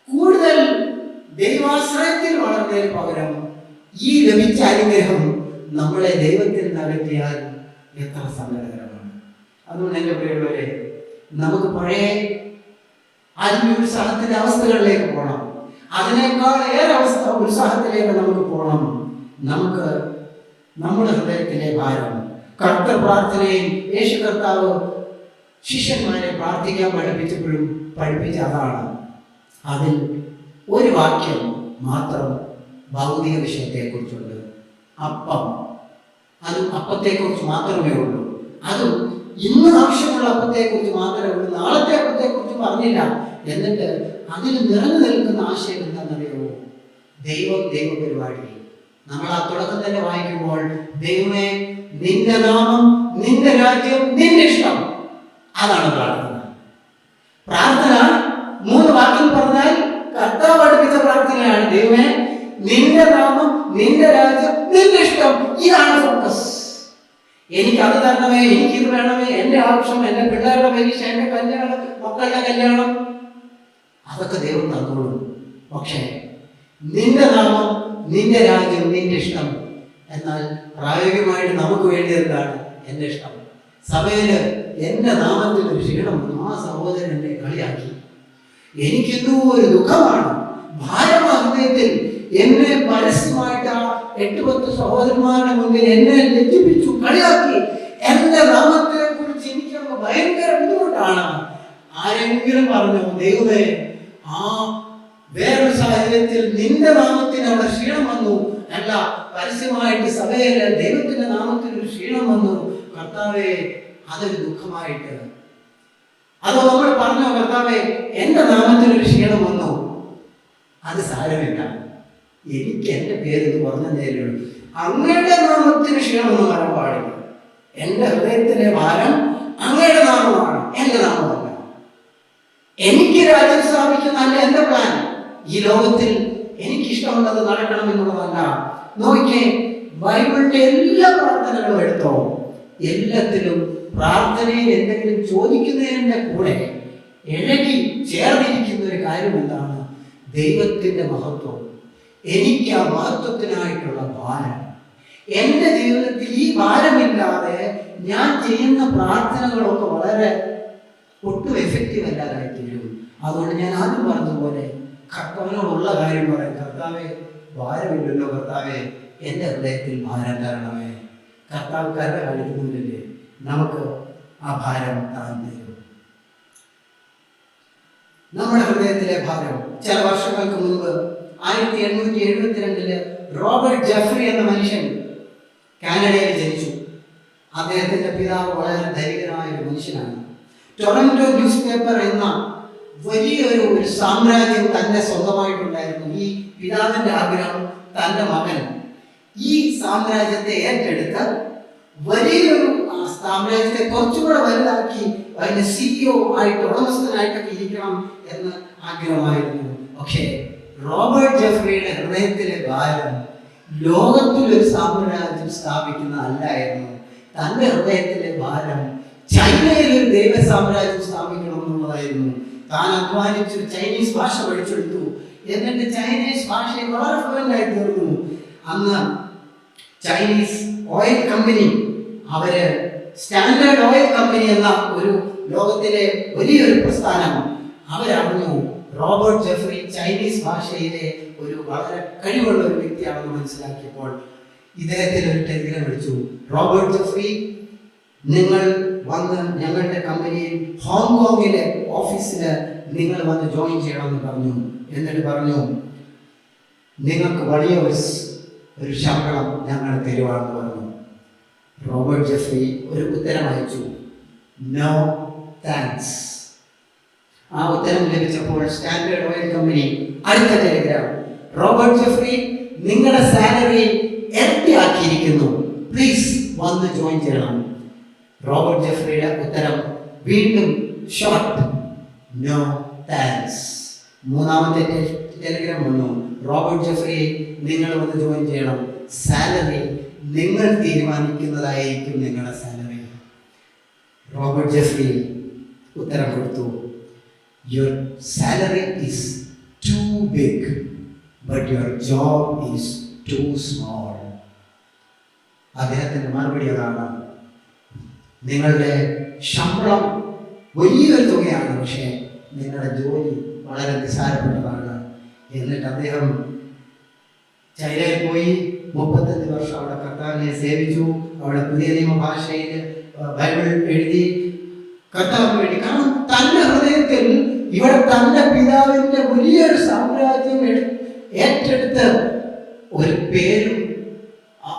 കൂടുതൽ ദൈവാശ്രയത്തിൽ വളർന്നതിന് പകരം ഈ ലഭിച്ച അനുഗ്രഹം നമ്മളെ ദൈവത്തിൽ നകറ്റിയാൽ എത്ര സങ്കടകരമാണ്. അതുകൊണ്ട് എൻ്റെ പ്രിയമുള്ളവരെ, നമുക്ക് പഴയ ആത്മീയോത്സാഹത്തിന്റെ അവസ്ഥകളിലേക്ക് പോകണം. അതിനേക്കാൾ ഏറെ ഉത്സാഹത്തിലേക്ക് നമുക്ക് പോകണം. നമുക്ക് നമ്മുടെ ഹൃദയത്തിലെ ഭാരം, കർത്തൃ പ്രാർത്ഥനയിൽ യേശു കർത്താവ് ശിഷ്യന്മാരെ പ്രാർത്ഥിക്കാൻ പഠിപ്പിച്ച അതാണ്. അതിൽ ഒരു വാക്യം മാത്രം ഭൗതിക വിഷയത്തെക്കുറിച്ചുണ്ട്. അതും അപ്പത്തെക്കുറിച്ച് മാത്രമേ ഉള്ളൂ. അതും ഇന്ന് ആവശ്യമുള്ള അപ്പത്തെക്കുറിച്ച് മാത്രമേ ഉള്ളൂ. നാളത്തെ അപ്പത്തെക്കുറിച്ച് പറഞ്ഞില്ല. എന്നിട്ട് അതിൽ നിറഞ്ഞു നിൽക്കുന്ന ആശയം എന്താണെന്നറിയോ? ദൈവപരിപാടി. നമ്മൾ ആ തുടക്കം തന്നെ വായിക്കുമ്പോൾ, ദൈവമേ നിന്റെ നാമം, നിന്റെ രാജ്യം, നിന്റെ ഇഷ്ടം. അതാണ് പ്രാർത്ഥന. പ്രാർത്ഥന 3 വാക്കിൽ പറഞ്ഞാൽ കർത്താവ് പഠിപ്പിച്ച പ്രാർത്ഥനയാണ്. ദൈവമേ നിന്റെ നാമം, നിന്റെ രാജ്യം, നിന്റെ ഇഷ്ടം. ഇതാണ് ഫോക്കസ്. എനിക്കത് തരണമേ, എനിക്കിത് വേണമേ, എന്റെ ആവശ്യം, എന്റെ പിള്ളേരുടെ പരീക്ഷ, എന്റെ കല്യാണം, മക്കളുടെ കല്യാണം, അതൊക്കെ ദൈവം തന്നോളും. പക്ഷേ നിന്റെ നാമം, നിന്റെ രാജ്യം, നിന്റെ ഇഷ്ടം. എന്നാൽ പ്രായോഗികമായിട്ട് നമുക്ക് വേണ്ടി എന്താണ്? എന്റെ ഇഷ്ടം. സഭയില് എന്റെ നാമത്തിൽ ഒരു ക്ഷീണം വന്നു. ആ സഹോദരൻ എന്നെ കളിയാക്കി. എനിക്കെന്തോ ഒരു ദുഃഖമാണ്, ഭാരമാണ് ഹൃദയത്തിൽ. എന്നെ പരസ്യമായിട്ട് ആ 8-10 സഹോദരന്മാരുടെ മുന്നിൽ എന്നെ ലജ്ജിപ്പിച്ചു, കളിയാക്കി. എന്റെ നാമത്തെ കുറിച്ച് എനിക്കങ്ങ് ഭയങ്കര ബുദ്ധിമുട്ടാണ്. ആരെങ്കിലും പറഞ്ഞു, ദൈവമേ ആ വേറൊരു സാഹചര്യത്തിൽ നിന്റെ നാമത്തിന് അവിടെ ക്ഷീണം വന്നു, അല്ല പരസ്യമായിട്ട് സഭയില് ദൈവത്തിന്റെ നാമത്തിന് ഒരു ക്ഷീണം വന്നു, കർത്താവേ അതൊരു ദുഃഖമായിട്ട്. അതോ നമ്മൾ പറഞ്ഞോ, കർത്താവേ എന്റെ നാമത്തിനൊരു ക്ഷീണം വന്നു, അത് സാരമില്ല, എനിക്ക് എന്റെ പേര് ഇത് പറഞ്ഞതേ ഉള്ളൂ. അങ്ങയുടെ നാമത്തിന് ക്ഷീണമൊന്നും വരാൻ പാടില്ല. എന്റെ ഹൃദയത്തിലെ ഭാരം അങ്ങയുടെ നാമമാണ്, എന്റെ നാമമല്ല. എനിക്ക് രാജ്യം സ്ഥാപിക്കുന്നതല്ല എന്റെ പ്ലാൻ. ഈ ലോകത്തിൽ എനിക്കിഷ്ടമുള്ളത് നടക്കണം എന്നുള്ളതല്ല. നോക്കിയേ, ബൈബിളിന്റെ എല്ലാ പ്രാർത്ഥനകളും എടുത്തോ, എല്ലാത്തിലും പ്രാർത്ഥനയിൽ എന്തെങ്കിലും ചോദിക്കുന്നതിന്റെ കൂടെ ഇഴകി ചേർന്നിരിക്കുന്ന ഒരു കാര്യം എന്താണ്? ദൈവത്തിന്റെ മഹത്വം. എനിക്ക് ആ മഹത്വത്തിനായിട്ടുള്ള ഭാരം. എൻ്റെ ജീവിതത്തിൽ ഈ ഭാരമില്ലാതെ ഞാൻ ചെയ്യുന്ന പ്രാർത്ഥനകളൊക്കെ വളരെ ഒട്ടും എഫക്റ്റീവ് അല്ലാതായി തീരും. അതുകൊണ്ട് ഞാൻ ആദ്യം പറഞ്ഞതുപോലെ കർത്താവിനോടുള്ള കാര്യം പറയാം. കർത്താവെ ഭാരമില്ലല്ലോ, കർത്താവെ എൻ്റെ ഹൃദയത്തിൽ ഭാരം തരണമേ. കർത്താവ് കരുണ കാണിക്കുന്നില്ലേ, നമുക്ക് ആ ഭാരം താൻ തരും. നമ്മുടെ ഹൃദയത്തിലെ ഭാരം. ചില വർഷങ്ങൾക്ക് മുൻപ് 1872 റോബർട്ട് ജെഫ്രി എന്ന മനുഷ്യൻ കാനഡയിൽ ജനിച്ചു. അദ്ദേഹത്തിന്റെ പിതാവ് വളരെ ധനികനായ ഒരു മനുഷ്യനാണ്. ടൊറന്റോ ന്യൂസ് പേപ്പർ എന്ന വലിയൊരു സാമ്രാജ്യം തന്നെ സ്വന്തമായിട്ടുണ്ടായിരുന്നു. ഈ പിതാവിന്റെ ആഗ്രഹം തന്റെ മകൻ ഈ സാമ്രാജ്യത്തെ ഏറ്റെടുത്ത് വലിയൊരു സാമ്രാജ്യത്തെ കുറച്ചുകൂടെ വലുതാക്കി അതിന്റെ CEO ആയിട്ട് ഉടമസ്ഥനായിട്ടൊക്കെ ഇരിക്കണം എന്ന് ആഗ്രഹമായിരുന്നു. പക്ഷേ റോബർട്ട് ജെഫ്രിയുടെ ഹൃദയത്തിലെ ഭാരം ലോകത്തിലൊരു സാമ്രാജ്യം സ്ഥാപിക്കുന്ന അല്ലായിരുന്നു. തന്റെ ഹൃദയത്തിലെ ഭാരം ചൈനയിൽ ഒരു ദൈവ സാമ്രാജ്യം സ്ഥാപിക്കണം എന്നുള്ളതായിരുന്നു. താൻ അധ്വാനിച്ചൊരു ചൈനീസ് ഭാഷ പഠിച്ചെടുത്തു. എന്നിട്ട് ചൈനീസ് ഭാഷയെ വളരെ ഫ്ലുവൻ്റ് ആയി തീർന്നു. അന്ന് ചൈനീസ് ഓയിൽ കമ്പനി, അവര് സ്റ്റാൻഡേർഡ് ഓയിൽ കമ്പനി എന്ന ഒരു ലോകത്തിലെ വലിയൊരു പ്രസ്ഥാനം, അവരറിഞ്ഞു റോബർട്ട് ജെഫ്രി ചൈനീസ് ഭാഷയിലെ ഒരു വളരെ കഴിവുള്ള ഒരു വ്യക്തിയാണെന്ന് മനസ്സിലാക്കിയപ്പോൾ ഇദ്ദേഹത്തിന് ഒരു ടെലിഗ്രാം വിളിച്ചു. റോബർട്ട് ജെഫ്രി, നിങ്ങൾ വന്ന് ഞങ്ങളുടെ കമ്പനിയിൽ ഹോങ്കോങ്ങിലെ ഓഫീസിൽ നിങ്ങൾ വന്ന് ജോയിൻ ചെയ്യണമെന്ന് പറഞ്ഞു. എന്നിട്ട് പറഞ്ഞു, നിങ്ങൾക്ക് വലിയ ഒരു ശമ്പളം ഞങ്ങൾ തരുവാണെന്ന് പറഞ്ഞു. റോബർട്ട് ജെഫ്രി ഒരു ഉത്തരം അയച്ചു, നോ താങ്ക്സ്. ആ ഉത്തരം ലഭിച്ചപ്പോൾ സ്റ്റാൻഡേർഡ് ഓയിൽ കമ്പനി അടുത്ത ടെലിഗ്രാം, റോബർട്ട് ജെഫ്രി നിങ്ങളുടെ സാലറി ഇരട്ടിയാക്കിയിരിക്കുന്നു, പ്ലീസ് വന്ന് ജോയിൻ ചെയ്യണം. റോബർട്ട് ജെഫ്രിയുടെ ഉത്തരം വീണ്ടും ഷോർട്ട്, നോ താങ്ക്സ്. മൂന്നാമത്തെ ടെലിഗ്രാം വന്നു, റോബർട്ട് ജെഫ്രി നിങ്ങൾ വന്ന് ജോയിൻ ചെയ്യണം, സാലറി നിങ്ങൾ തീരുമാനിക്കുന്നതായിരിക്കും നിങ്ങളുടെ സാലറി. റോബർട്ട് ജെഫ്രി ഉത്തരം കൊടുത്തു, your salary is too big but your job is too small. അദ്ദേഹത്തിന്റെ മറുപടി അതാണ്, നിങ്ങളുടെ ശമ്പളം വലിയൊരു തുകയാണ്. പക്ഷേ നിങ്ങളുടെ ജോലി വളരെ നിസ്സാരപ്പെട്ടതാണ്. എന്നിട്ട് അദ്ദേഹം ചൈനയിൽ പോയി 35 വർഷം അവിടെ കർത്താവിനെ സേവിച്ചു. അവിടെ പുതിയ നിയമഭാഷയിൽ ബൈബിൾ എഴുതി കർത്താവിന് വേണ്ടി. കാരണം തൻ്റെ ഹൃദയത്തിൽ ഇവിടെ തൻ്റെ പിതാവിൻ്റെ വലിയൊരു സാമ്രാജ്യം ഏറ്റെടുത്ത് ഒരു പേരും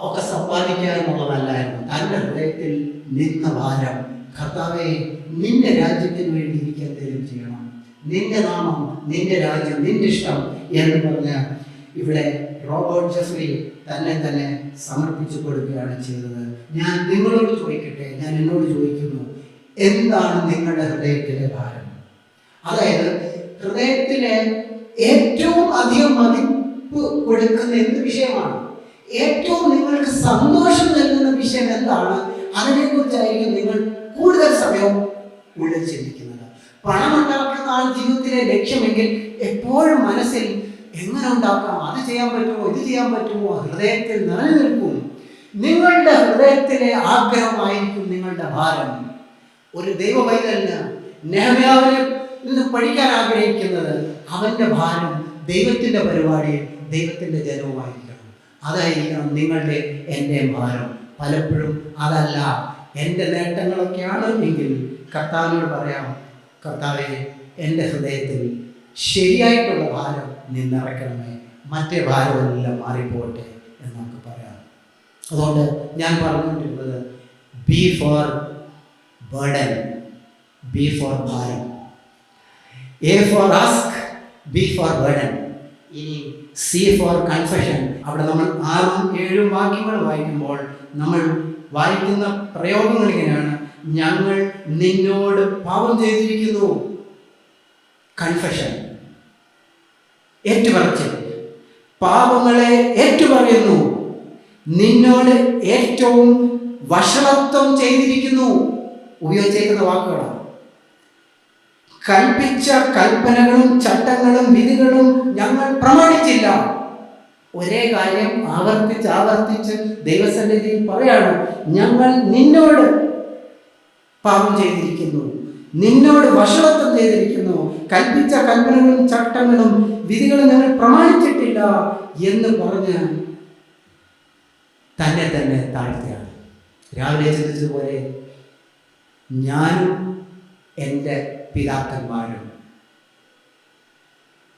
ഒക്കെ സമ്പാദിക്കുക എന്നുള്ളതല്ലായിരുന്നു. തൻ്റെ ഹൃദയത്തിൽ നിന്ന ഭാരം, കർത്താവെ നിന്റെ രാജ്യത്തിന് വേണ്ടി എനിക്ക് എന്തെങ്കിലും ചെയ്യണം, നിന്റെ നാമം, നിന്റെ രാജ്യം, നിന്റെ ഇഷ്ടം എന്ന് പറഞ്ഞ് ഇവിടെ റോബർട്ട് ജെഫ്രി തന്നെ സമർപ്പിച്ചു കൊടുക്കുകയാണ് ചെയ്തത്. ഞാൻ നിങ്ങളോട് ചോദിക്കട്ടെ, ഞാൻ എന്നോട് ചോദിക്കുന്നു, എന്താണ് നിങ്ങളുടെ ഹൃദയത്തിലെ ഭാരം? അതായത് ഹൃദയത്തിലെ ഏറ്റവും അധികം മതിപ്പ് കൊടുക്കുന്ന എന്ത് വിഷയമാണ്? ഏറ്റവും നിങ്ങൾക്ക് സന്തോഷം നൽകുന്ന വിഷയം എന്താണ്? അതിനെക്കുറിച്ചായിരിക്കും നിങ്ങൾ കൂടുതൽ സമയവും ഉള്ളിൽ ചിന്തിക്കുന്നത്. പണം ഉണ്ടാക്കുന്നതാണ് ജീവിതത്തിലെ ലക്ഷ്യമെങ്കിൽ എപ്പോഴും മനസ്സിൽ എങ്ങനെ ഉണ്ടാക്കാം, അത് ചെയ്യാൻ പറ്റുമോ, ഇത് ചെയ്യാൻ പറ്റുമോ, ഹൃദയത്തിൽ നിറഞ്ഞു നിൽക്കും. നിങ്ങളുടെ ഹൃദയത്തിലെ ആഗ്രഹമായിരിക്കും നിങ്ങളുടെ ഭാരം. ഒരു ദൈവവൈതലിന് നെഹമ്യാവിനെ നിന്ന് പഠിക്കാൻ ആഗ്രഹിക്കുന്നത് അവൻ്റെ ഭാരം ദൈവത്തിൻ്റെ പരിപാടിയിൽ ദൈവത്തിൻ്റെ ജനവുമായിരിക്കണം. അതായിരിക്കണം നിങ്ങളുടെ എൻ്റെ ഭാരം. പലപ്പോഴും അതല്ല. എൻ്റെ നേട്ടങ്ങളൊക്കെയാണ് എങ്കിൽ കർത്താവിനോട് പറയാം, കർത്താവെ എൻ്റെ ഹൃദയത്തിൽ ശരിയായിട്ടുള്ള ഭാരം നിന്നിറക്കണമേ, മറ്റേ ഭാരമെല്ലാം മാറിപ്പോട്ടെ എന്ന് നമുക്ക് പറയാം. അതുകൊണ്ട് ഞാൻ പറഞ്ഞുകൊണ്ടിരുന്നത് B for burden, B for ഭാരം, A for ask, B for burden, ഇനി സി ഫോർ കൺഫെഷൻ. അവിടെ നമ്മൾ 6ഉം 7ഉം വാക്യങ്ങൾ വായിക്കുമ്പോൾ നമ്മൾ വായിക്കുന്ന പ്രയോഗങ്ങൾ ഇങ്ങനെയാണ്: ഞങ്ങൾ നിന്നോട് പാപം ചെയ്തിരിക്കുന്നു, കൺഫെഷൻ, ഏറ്റുപറച്ചിൽ, പാപങ്ങളെ ഏറ്റുപറയുന്നു, നിന്നോട് ഏറ്റവും വഷളത്വം ചെയ്തിരിക്കുന്നു. ഉപയോഗിച്ചേക്കുന്ന വാക്കുകളാണ്. കൽപ്പിച്ച കൽപ്പനകളും ചട്ടങ്ങളും വിധികളും ഞങ്ങൾ പ്രമാണിച്ചില്ല. ഒരേ കാര്യം ആവർത്തിച്ച് ദൈവസന്നിധിയിൽ പറയാണ്, ഞങ്ങൾ നിന്നോട് പാപം ചെയ്തിരിക്കുന്നു, നിന്നോട് വഷളത്വം ചെയ്തിരിക്കുന്നു, കൽപ്പിച്ച കൽപ്പനകളും ചട്ടങ്ങളും വിധികളും ഞങ്ങൾ പ്രമാണിച്ചിട്ടില്ല എന്ന് പറഞ്ഞ് തന്നെ താഴ്ത്തുകയാണ്. രാവിലെ ചിന്തിച്ചതുപോലെ ഞാനും എൻ്റെ പിതാക്കന്മാരും.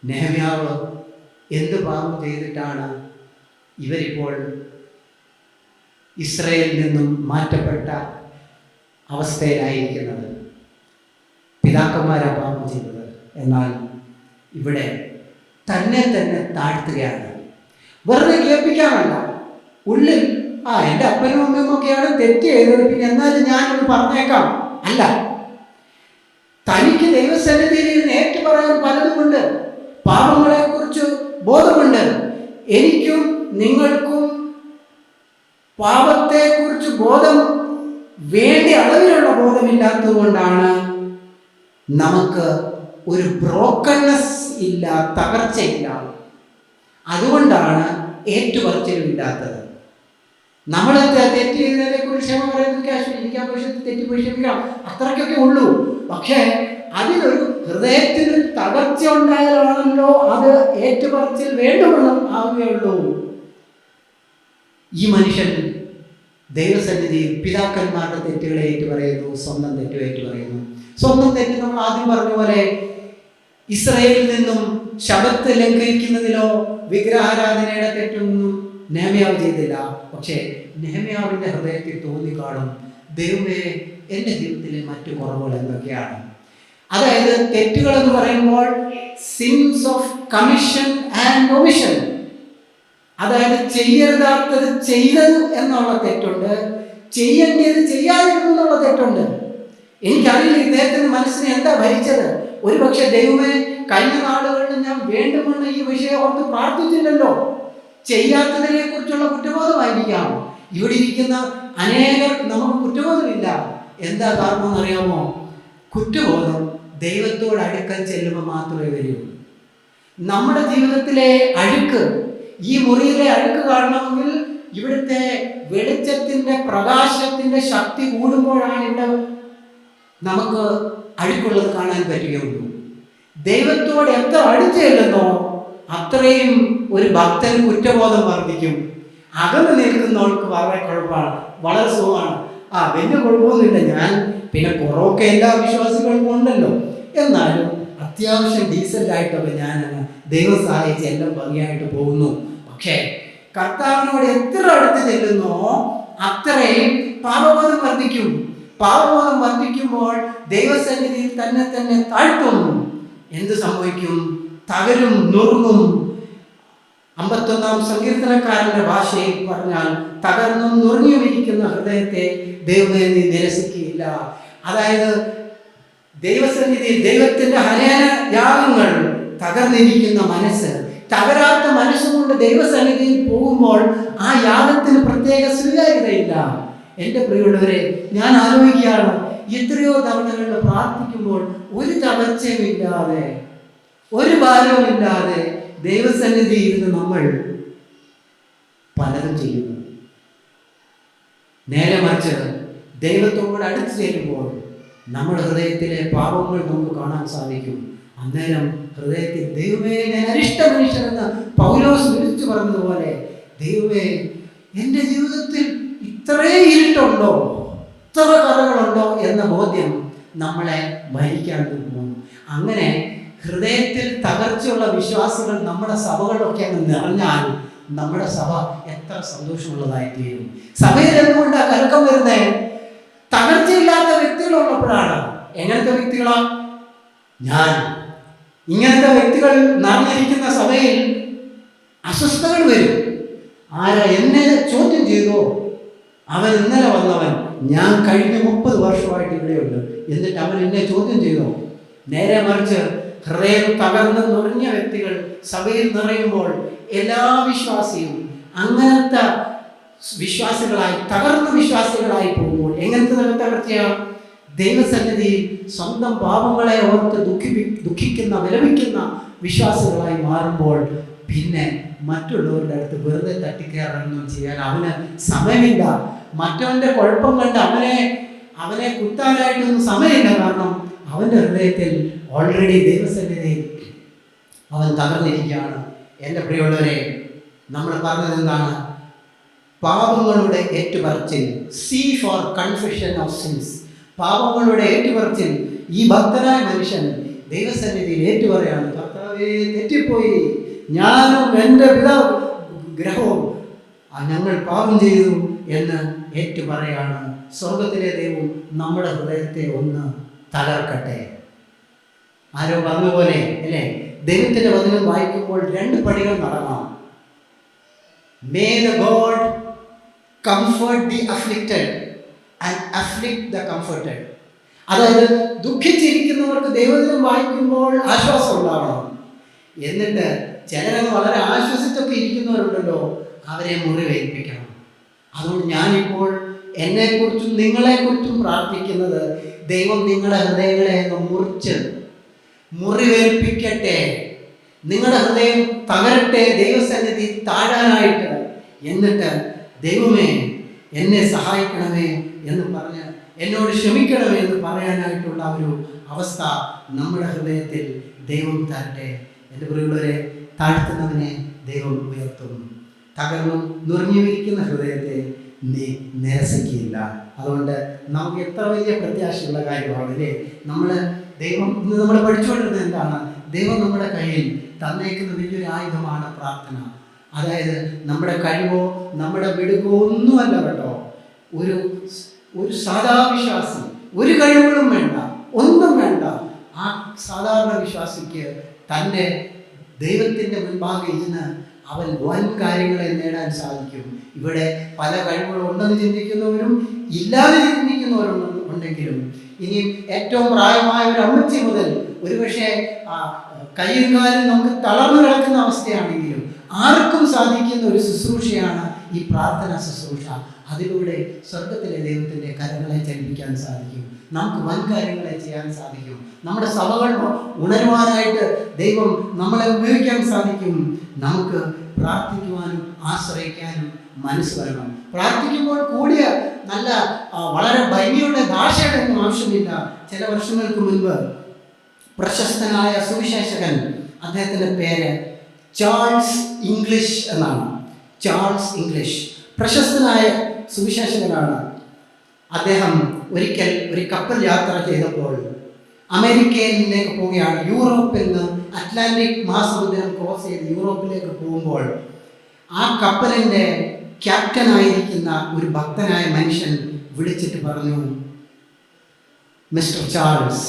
നെഹമ്യാവ് എന്ത് പാപം ചെയ്തിട്ടാണ് ഇവരിപ്പോൾ ഇസ്രായേലിൽ നിന്നും മാറ്റപ്പെട്ട അവസ്ഥയിലായിരിക്കുന്നത്? പിതാക്കന്മാരാ പാപം ചെയ്തത്. എന്നാൽ ഇവിടെ തന്നെ താഴ്ത്തുകയാണ്. വെറുതെ കേൾപ്പിക്കാനല്ല, ഉള്ളിൽ എൻ്റെ അപ്പനും അമ്മയും ഒക്കെയാണ് തെറ്റ് ചെയ്തത്, പിന്നെ എന്നാലും ഞാനൊന്ന് പറഞ്ഞേക്കാം അല്ല. തനിക്ക് ദൈവസന്നിധിയിൽ നേരിട്ട് പറയാൻ പലതുമുണ്ട്. പാപങ്ങളെക്കുറിച്ച് ബോധമുണ്ട്. എനിക്കും നിങ്ങൾക്കും പാപത്തെക്കുറിച്ച് ബോധം വേണ്ട അളവിലുള്ള ബോധമില്ലാത്തത് കൊണ്ടാണ് നമുക്ക് ഒരു ബ്രോക്കൺനെസ് ഇല്ല, തകർച്ചയില്ല. അതുകൊണ്ടാണ് ഏറ്റുപറച്ചിലുമില്ലാത്തത്. നമ്മൾ തെറ്റ് ചെയ്തതിനെ കുറിച്ച് ക്ഷമ പറയുന്നത് എനിക്ക് ആ വിഷയത്തിൽ തെറ്റിപ്പോയി ക്ഷമിക്കണം, അത്രയ്ക്കൊക്കെ ഉള്ളൂ. പക്ഷേ അതിനൊരു ഹൃദയത്തിനൊരു തകർച്ച ഉണ്ടായാലാണല്ലോ അത് ഏറ്റുപറച്ചിൽ വേണ്ടുമെന്നും ആവുകയുള്ളൂ. ഈ മനുഷ്യൻ ദൈവസന്നിധിയിൽ പിതാക്കന്മാരുടെ തെറ്റുകളെ ഏറ്റുപറയുന്നു, സ്വന്തം തെറ്റ് ഏറ്റുപറയുന്നു. സ്വന്തം തെറ്റ് നമ്മൾ ആദ്യം പറഞ്ഞ പോലെ ഇസ്രായേലിൽ നിന്നും ശബത്ത് ലംഘിക്കുന്നതിലോ വിഗ്രഹാരാധനയുടെ തെറ്റൊന്നും നെഹമ്യാവ് ചെയ്തില്ല. പക്ഷേ നെഹമ്യാവിൻ്റെ ഹൃദയത്തിൽ തോന്നിക്കാണും, ദൈവമേ എൻ്റെ ജീവിതത്തിലെ മറ്റു കുറവുകൾ എന്തൊക്കെയാണ്. അതായത് തെറ്റുകൾ എന്ന് പറയുമ്പോൾ since of commission and omission. അതായത് ചെയ്യരുതാത്തത് ചെയ്തത് എന്നുള്ള തെറ്റുണ്ട്, ചെയ്യേണ്ടത് ചെയ്യാതിരുന്നു എന്നുള്ള തെറ്റുണ്ട്. എനിക്കറിയില്ല ഇദ്ദേഹത്തിൻ്റെ മനസ്സിനെ എന്താ ഭരിച്ചത്. ഒരുപക്ഷെ ദൈവമേ കഴിഞ്ഞ നാളുകളിൽ ഞാൻ വേണ്ടുമെന്ന് ഈ വിഷയം ഓർത്ത് പ്രാർത്ഥിച്ചില്ലല്ലോ, ചെയ്യാത്തതിനെ കുറിച്ചുള്ള കുറ്റബോധമായിരിക്കാം. ഇവിടെ ഇരിക്കുന്ന അനേകർ നമുക്ക് കുറ്റബോധമില്ല. എന്താ കാരണം എന്നറിയാമോ? കുറ്റബോധം ദൈവത്തോട് അടുക്കാൻ ചെല്ലുമ്പോൾ മാത്രമേ വരൂ. നമ്മുടെ ജീവിതത്തിലെ അഴുക്ക്, ഈ മുറിയിലെ അഴുക്ക് കാണണമെങ്കിൽ ഇവിടുത്തെ വെളിച്ചത്തിൻ്റെ പ്രകാശത്തിൻ്റെ ശക്തി കൂടുമ്പോഴാണ് ഇവിടെ നമുക്ക് അഴുക്കുള്ളത് കാണാൻ പറ്റുകയുള്ളൂ. ദൈവത്തോട് എത്ര അടുത്ത് ചെല്ലുന്നോ അത്രയും ഒരു ഭക്തൻ കുറ്റബോധം വർദ്ധിക്കും. അകന്ന് നിൽക്കുന്നവൾക്ക് വളരെ കുഴപ്പമാണ്, വളരെ സുഖമാണ്. വലിയ കുഴപ്പമൊന്നുമില്ല, ഞാൻ പിന്നെ കുറവൊക്കെ എല്ലാ വിശ്വാസികൾക്കും ഉണ്ടല്ലോ, എന്നാലും അത്യാവശ്യം ഡീസൻ്റായിട്ടൊക്കെ ഞാൻ ദൈവം സഹായിച്ച് എല്ലാം ഭംഗിയായിട്ട് പോകുന്നു. പക്ഷേ കർത്താവിനോട് എത്ര അടുത്ത് ചെല്ലുന്നോ അത്രയും പാപബോധം വർദ്ധിക്കും. പാപബോധം വർദ്ധിക്കുമ്പോൾ ദൈവസന്നിധിയിൽ തന്നെ താഴ്ത്തും. എന്ത് സംഭവിക്കും? തകരും, നുറുങ്ങും. 51-ാം സങ്കീർത്തനക്കാരന്റെ ഭാഷയിൽ പറഞ്ഞാൽ തകർന്നും നുറുങ്ങിയിരിക്കുന്ന ഹൃദയത്തെ ദൈവമേ നീ നിരസിക്കുകയില്ല. അതായത് ദൈവസന്നിധിയിൽ ദൈവത്തിന്റെ ഹനന യാഗങ്ങൾ, തകർന്നിരിക്കുന്ന മനസ്സ്, തകരാത്ത മനസ്സുകൊണ്ട് ദൈവസന്നിധിയിൽ പോകുമ്പോൾ ആ യാഗത്തിന് പ്രത്യേക സ്വീകാര്യതയില്ല. എൻ്റെ പ്രിയമുള്ളവരെ, ഞാൻ ആലോചിക്കുകയാണ്, എത്രയോ തവണകൾ പ്രാർത്ഥിക്കുമ്പോൾ ഒരു തകർച്ചയുമില്ലാതെ, ഒരു ഭാരവുമില്ലാതെ ദൈവസന്നിധിയിൽ നിന്ന് നമ്മൾ പലതും ചെയ്യുന്നു. നേരെ മറിച്ച് ദൈവത്തോട് അടുത്ത് ചേരുമ്പോൾ നമ്മുടെ ഹൃദയത്തിലെ പാപങ്ങൾ നമുക്ക് കാണാൻ സാധിക്കും. അന്നേരം ഹൃദയത്തിൽ ദൈവമേ ഞാൻ അരിഷ്ട മനുഷ്യനെന്ന് പൗലോസ് വിളിച്ചു പറഞ്ഞതുപോലെ, ദൈവമേ എൻ്റെ ജീവിതത്തിൽ ഇത്രേ ഇരുട്ടുണ്ടോ, ഇത്ര കറകളുണ്ടോ എന്ന ബോധ്യം നമ്മളെ ഭരിക്കാൻ തോന്നുന്നു. അങ്ങനെ ഹൃദയത്തിൽ തകർച്ചയുള്ള വിശ്വാസികൾ നമ്മുടെ സഭകളിലൊക്കെ അങ്ങ് നിറഞ്ഞാൽ നമ്മുടെ സഭ എത്ര സന്തോഷമുള്ളതായി തീരും. സഭയിൽ എന്തുകൊണ്ടാണ് കലക്കം വരുന്നത്? തകർച്ചയില്ലാത്ത വ്യക്തികളുള്ളപ്പോഴാണ്. എങ്ങനത്തെ വ്യക്തികളാ? ഞാൻ ഇങ്ങനത്തെ വ്യക്തികൾ നിറഞ്ഞിരിക്കുന്ന സഭയിൽ അസ്വസ്ഥതകൾ വരും. ആരാ എന്നെ ചോദ്യം ചെയ്തോ? അവൻ ഇന്നലെ വന്നവൻ, ഞാൻ കഴിഞ്ഞ 30 വർഷമായിട്ട് ഇവിടെയുണ്ട്, എന്നിട്ട് അവൻ എന്നെ ചോദ്യം ചെയ്തോ? നേരെ മറിച്ച് ഹൃദയം തകർന്ന് നുറഞ്ഞ വ്യക്തികൾ സഭയിൽ നിറയുമ്പോൾ എല്ലാ വിശ്വാസിയും അങ്ങനത്തെ വിശ്വാസികളായി, തകർന്ന വിശ്വാസികളായി പോകുമ്പോൾ എങ്ങനത്തെ തകർച്ചയാണ്? ദൈവസന്നിധിയിൽ സ്വന്തം പാപങ്ങളെ ഓർത്ത് ദുഃഖിക്കുന്ന വിലപിക്കുന്ന വിശ്വാസികളായി മാറുമ്പോൾ പിന്നെ മറ്റുള്ളവരുടെ അടുത്ത് വെറുതെ തട്ടിക്കയറൊന്നും ചെയ്യാൻ അവന് സമയമില്ല. മറ്റവൻ്റെ കുഴപ്പം കണ്ട് അവനെ കുത്താനായിട്ടൊന്നും സമയമില്ല. കാരണം അവൻ്റെ ഹൃദയത്തിൽ ഓൾറെഡി ദൈവസന്നിധിയിൽ അവൻ തകർന്നിരിക്കുകയാണ്. എൻ്റെ പ്രിയമുള്ളവരെ, നമ്മൾ പറഞ്ഞത് എന്താണ്? പാപങ്ങളുടെ ഏറ്റുപറച്ചിൽ, C for confession of sins. പാപങ്ങളുടെ ഏറ്റുപറച്ചിൽ. ഈ ഭക്തനായ മനുഷ്യൻ ദൈവസന്നിധിയിൽ ഏറ്റുപറയാണ്, കർത്താവേ തെറ്റിപ്പോയി, ഞാനും എൻ്റെ ഗ്രഹവും ഞങ്ങൾ പാപം ചെയ്തു എന്ന് ഏറ്റുപറയാണ്. സ്വർഗത്തിലെ ദൈവം നമ്മുടെ ഹൃദയത്തെ ഒന്ന് തകർക്കട്ടെ. ആരോ പറഞ്ഞതുപോലെ അല്ലേ, ദൈവത്തിൻ്റെ വചനം വായിക്കുമ്പോൾ 2 പടികൾ നടക്കണം. May the God comfort the afflicted and afflict the comforted. അതായത് ദുഃഖിച്ചിരിക്കുന്നവർക്ക് ദൈവവചനം വായിക്കുമ്പോൾ ആശ്വാസം ഉണ്ടാവണം. എന്നിട്ട് ചിലരത് വളരെ ആശ്വസിച്ചൊക്കെ ഇരിക്കുന്നവരുണ്ടല്ലോ, അവരെ മുറിവേൽപ്പിക്കണം. അതുകൊണ്ട് ഞാനിപ്പോൾ എന്നെക്കുറിച്ചും നിങ്ങളെക്കുറിച്ചും പ്രാർത്ഥിക്കുന്നത്, ദൈവം നിങ്ങളുടെ ഹൃദയങ്ങളെ മുറിവേൽപ്പിക്കട്ടെ, നിങ്ങളുടെ ഹൃദയം തകരട്ടെ, ദൈവസന്നിധി താഴാനായിട്ട്. എന്നിട്ട് ദൈവമേ എന്നെ സഹായിക്കണമേ എന്ന് പറഞ്ഞ്, എന്നോട് ക്ഷമിക്കണമേ എന്ന് പറയാനായിട്ടുള്ള ഒരു അവസ്ഥ നമ്മുടെ ഹൃദയത്തിൽ ദൈവം തരട്ടെ. എൻ്റെ പ്രിയമുള്ളവരെ, താഴ്ത്തുന്നതിനെ ദൈവം ഉയർത്തും. തകർന്നും നുറഞ്ഞിരിക്കുന്ന ഹൃദയത്തെ നീ നിരസിക്കുകയില്ല. അതുകൊണ്ട് നമുക്ക് എത്ര വലിയ പ്രത്യാശയുള്ള കാര്യമാണ് അല്ലേ? ദൈവം ഇന്ന് നമ്മൾ പഠിച്ചുകൊണ്ടിരുന്നത് എന്താണ്? ദൈവം നമ്മുടെ കയ്യിൽ തന്നേക്കുന്ന വലിയൊരു ആയുധമാണ് പ്രാർത്ഥന. അതായത് നമ്മുടെ കഴിവോ നമ്മുടെ മിടുക്കോ ഒന്നുമല്ല കേട്ടോ. ഒരു സാധാ വിശ്വാസി ഒരു കഴിവുകളും വേണ്ട, ഒന്നും വേണ്ട. ആ സാധാരണ വിശ്വാസിക്ക് തൻ്റെ ദൈവത്തിൻ്റെ മുൻപാകെ ഇരുന്ന് അവൻ വൻ കാര്യങ്ങളെ നേടാൻ സാധിക്കും. ഇവിടെ പല കഴിവുകളുണ്ടെന്ന് ചിന്തിക്കുന്നവരും ഇല്ലാതെ ചിന്തിക്കുന്നവരും ഉണ്ടെങ്കിലും, ഇനിയും ഏറ്റവും പ്രായമായ ഒരു അമ്മച്ചി മുതൽ ഒരുപക്ഷെ കയ്യും കാലും നമുക്ക് തളർന്നു കിടക്കുന്ന അവസ്ഥയാണെങ്കിലും ആർക്കും സാധിക്കുന്ന ഒരു ശുശ്രൂഷയാണ് ഈ പ്രാർത്ഥന ശുശ്രൂഷ. അതിലൂടെ സ്വർഗത്തിലെ ദൈവത്തിൻ്റെ കരങ്ങളെ ചലിപ്പിക്കാൻ സാധിക്കും. നമുക്ക് വൻ കാര്യങ്ങളെ ചെയ്യാൻ സാധിക്കും. നമ്മുടെ സഭകൾ ഉണരുവാനായിട്ട് ദൈവം നമ്മളെ ഉപയോഗിക്കാൻ സാധിക്കും. നമുക്ക് പ്രാർത്ഥിക്കുവാനും ആശ്രയിക്കാനും മനസ്സ് വരണം. പ്രാർത്ഥിക്കുമ്പോൾ കൂടിയ നല്ല വളരെ ഭംഗിയുടെ ഭാഷയുടെ ഒന്നും ആവശ്യമില്ല. ചില വർഷങ്ങൾക്ക് മുൻപ് പ്രശസ്തനായ സുവിശേഷകൻ, അദ്ദേഹത്തിൻ്റെ പേര് ചാൾസ് ഇംഗ്ലീഷ് എന്നാണ്. ചാൾസ് ഇംഗ്ലീഷ് പ്രശസ്തനായ സുവിശേഷകനാണ്. അദ്ദേഹം ഒരിക്കൽ ഒരു കപ്പൽ യാത്ര ചെയ്തപ്പോൾ അമേരിക്കയിലേക്ക് പോവുകയാണ്. യൂറോപ്പിൽ നിന്ന് അറ്റ്ലാന്റിക് മഹാസമുദ്രം ക്രോസ് ചെയ്ത് യൂറോപ്പിലേക്ക് പോകുമ്പോൾ ആ കപ്പലിൻ്റെ ക്യാപ്റ്റനായിരിക്കുന്ന ഒരു ഭക്തനായ മനുഷ്യൻ വിളിച്ചിട്ട് പറഞ്ഞു, മിസ്റ്റർ ചാൾസ്,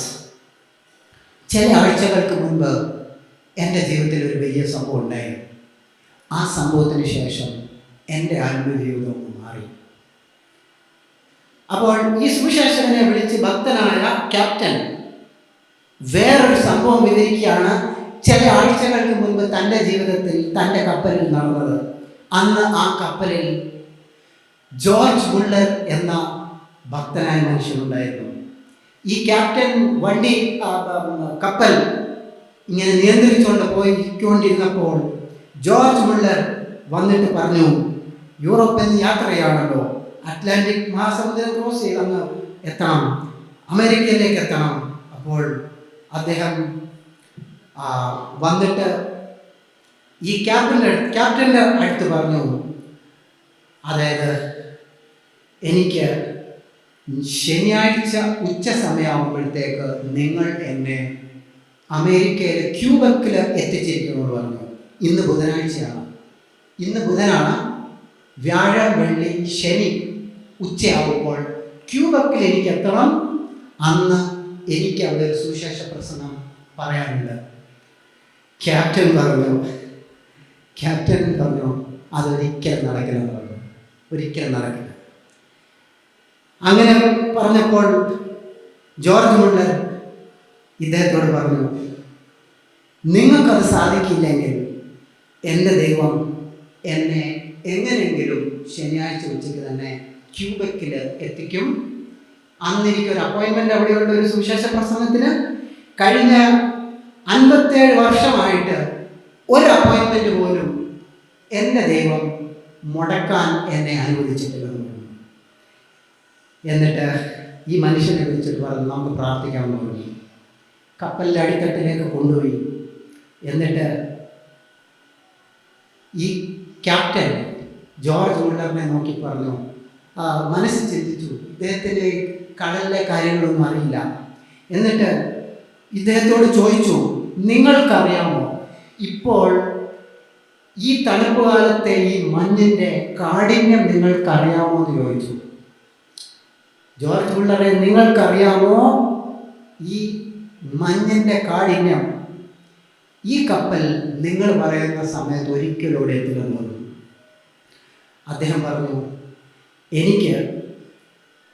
ചില ആഴ്ചകൾക്ക് മുൻപ് എൻ്റെ ജീവിതത്തിൽ ഒരു വലിയ സംഭവം ഉണ്ടായി. ആ സംഭവത്തിന് ശേഷം എൻ്റെ ആത്മജീവിതം മാറി. അപ്പോൾ ഈ സുവിശേഷകനെ വിളിച്ച് ഭക്തനായ ക്യാപ്റ്റൻ വേറൊരു സംഭവം വിവരിക്കുകയാണ്. ചില ആഴ്ചകൾക്ക് മുൻപ് തൻ്റെ ജീവിതത്തിൽ തൻ്റെ കപ്പലിൽ നടന്നത്. അന്ന് ആ കപ്പലിൽ ജോർജ് മുള്ളർ എന്ന ഭക്തനായ മനുഷ്യനുണ്ടായിരുന്നു. ഈ ക്യാപ്റ്റൻ കപ്പൽ ഇങ്ങനെ നിയന്ത്രിച്ചുകൊണ്ട് പോയിക്കൊണ്ടിരുന്നപ്പോൾ ജോർജ് മുള്ളർ വന്നിട്ട് പറഞ്ഞു, യൂറോപ്പിൽ യാത്രയാണല്ലോ, അറ്റ്ലാന്റിക് മഹാസമുദ്രം ക്രോസ് ചെയ്ത് അങ്ങ് എത്തണം, അമേരിക്കയിലേക്ക് എത്തണം. അപ്പോൾ അദ്ദേഹം വന്നിട്ട് ഈ ക്യാപ്റ്റൻ്റെ അടുത്ത് പറഞ്ഞു, അതായത് എനിക്ക് ശനിയാഴ്ച ഉച്ച സമയമാകുമ്പോഴത്തേക്ക് നിങ്ങൾ എന്നെ അമേരിക്കയിലെ ക്യൂബക്കിൽ എത്തിച്ചിരിക്കണമെന്ന് പറഞ്ഞു. ഇന്ന് ബുധനാഴ്ചയാണ്, ഇന്ന് ബുധനാണ്. വ്യാഴം, വെള്ളി, ശനി ഉച്ചയാകുമ്പോൾ ക്യൂബക്കിൽ എനിക്ക് എത്തണം. അന്ന് എനിക്ക് അവിടെ ഒരു സുവിശേഷ പ്രസംഗം പറയാനുണ്ട്. ക്യാപ്റ്റൻ പറഞ്ഞു അതൊരിക്കലും നടക്കില്ലെന്ന് പറഞ്ഞു. ഒരിക്കലും നടക്കില്ല. അങ്ങനെ പറഞ്ഞപ്പോൾ ജോർജ് മുള്ളർ ഇദ്ദേഹത്തോട് പറഞ്ഞു, നിങ്ങൾക്കത് സാധിക്കില്ലെങ്കിൽ എൻ്റെ ദൈവം എന്നെ എങ്ങനെയെങ്കിലും ശനിയാഴ്ച ഉച്ചയ്ക്ക് തന്നെ ക്യൂബക്കിൽ എത്തിക്കും. അന്ന് എനിക്കൊരു അപ്പോയിൻമെൻ്റ് അവിടെയുള്ള ഒരു സുവിശേഷ പ്രസംഗത്തിന്. കഴിഞ്ഞ 57 വർഷമായിട്ട് ഒരു അപ്പോയിൻമെൻറ്റ് പോലും എൻ്റെ ദൈവം മുടക്കാൻ എന്നെ അനുവദിച്ചിട്ടില്ലെന്ന് പറഞ്ഞു. എന്നിട്ട് ഈ മനുഷ്യനെ വിളിച്ചിട്ട് പറഞ്ഞു, നമുക്ക് പ്രാർത്ഥിക്കാമെന്ന് പറഞ്ഞു. കപ്പലിൻ്റെ അടിത്തട്ടിലേക്ക് കൊണ്ടുപോയി. എന്നിട്ട് ഈ ക്യാപ്റ്റൻ ജോർജ് മുള്ളറിനെ നോക്കി പറഞ്ഞു, മനസ്സിൽ ചിന്തിച്ചു, ഇദ്ദേഹത്തിന് കടലിലെ കാര്യങ്ങളൊന്നും അറിയില്ല. എന്നിട്ട് ഇദ്ദേഹത്തോട് ചോദിച്ചു, നിങ്ങൾക്കറിയാമോ ഇപ്പോൾ ഈ തണുപ്പ് കാലത്തെ ഈ മഞ്ഞിൻ്റെ കാഠിന്യം നിങ്ങൾക്കറിയാമോ എന്ന് ചോദിച്ചു. ജോർജ് മുള്ളറെ, നിങ്ങൾക്കറിയാമോ ഈ മഞ്ഞിൻ്റെ കാഠിന്യം? ഈ കപ്പൽ നിങ്ങൾ പറയുന്ന സമയത്ത് ഒരിക്കലും ഇവിടെ എത്തില്ലെന്ന് പറഞ്ഞു. അദ്ദേഹം പറഞ്ഞു, എനിക്ക്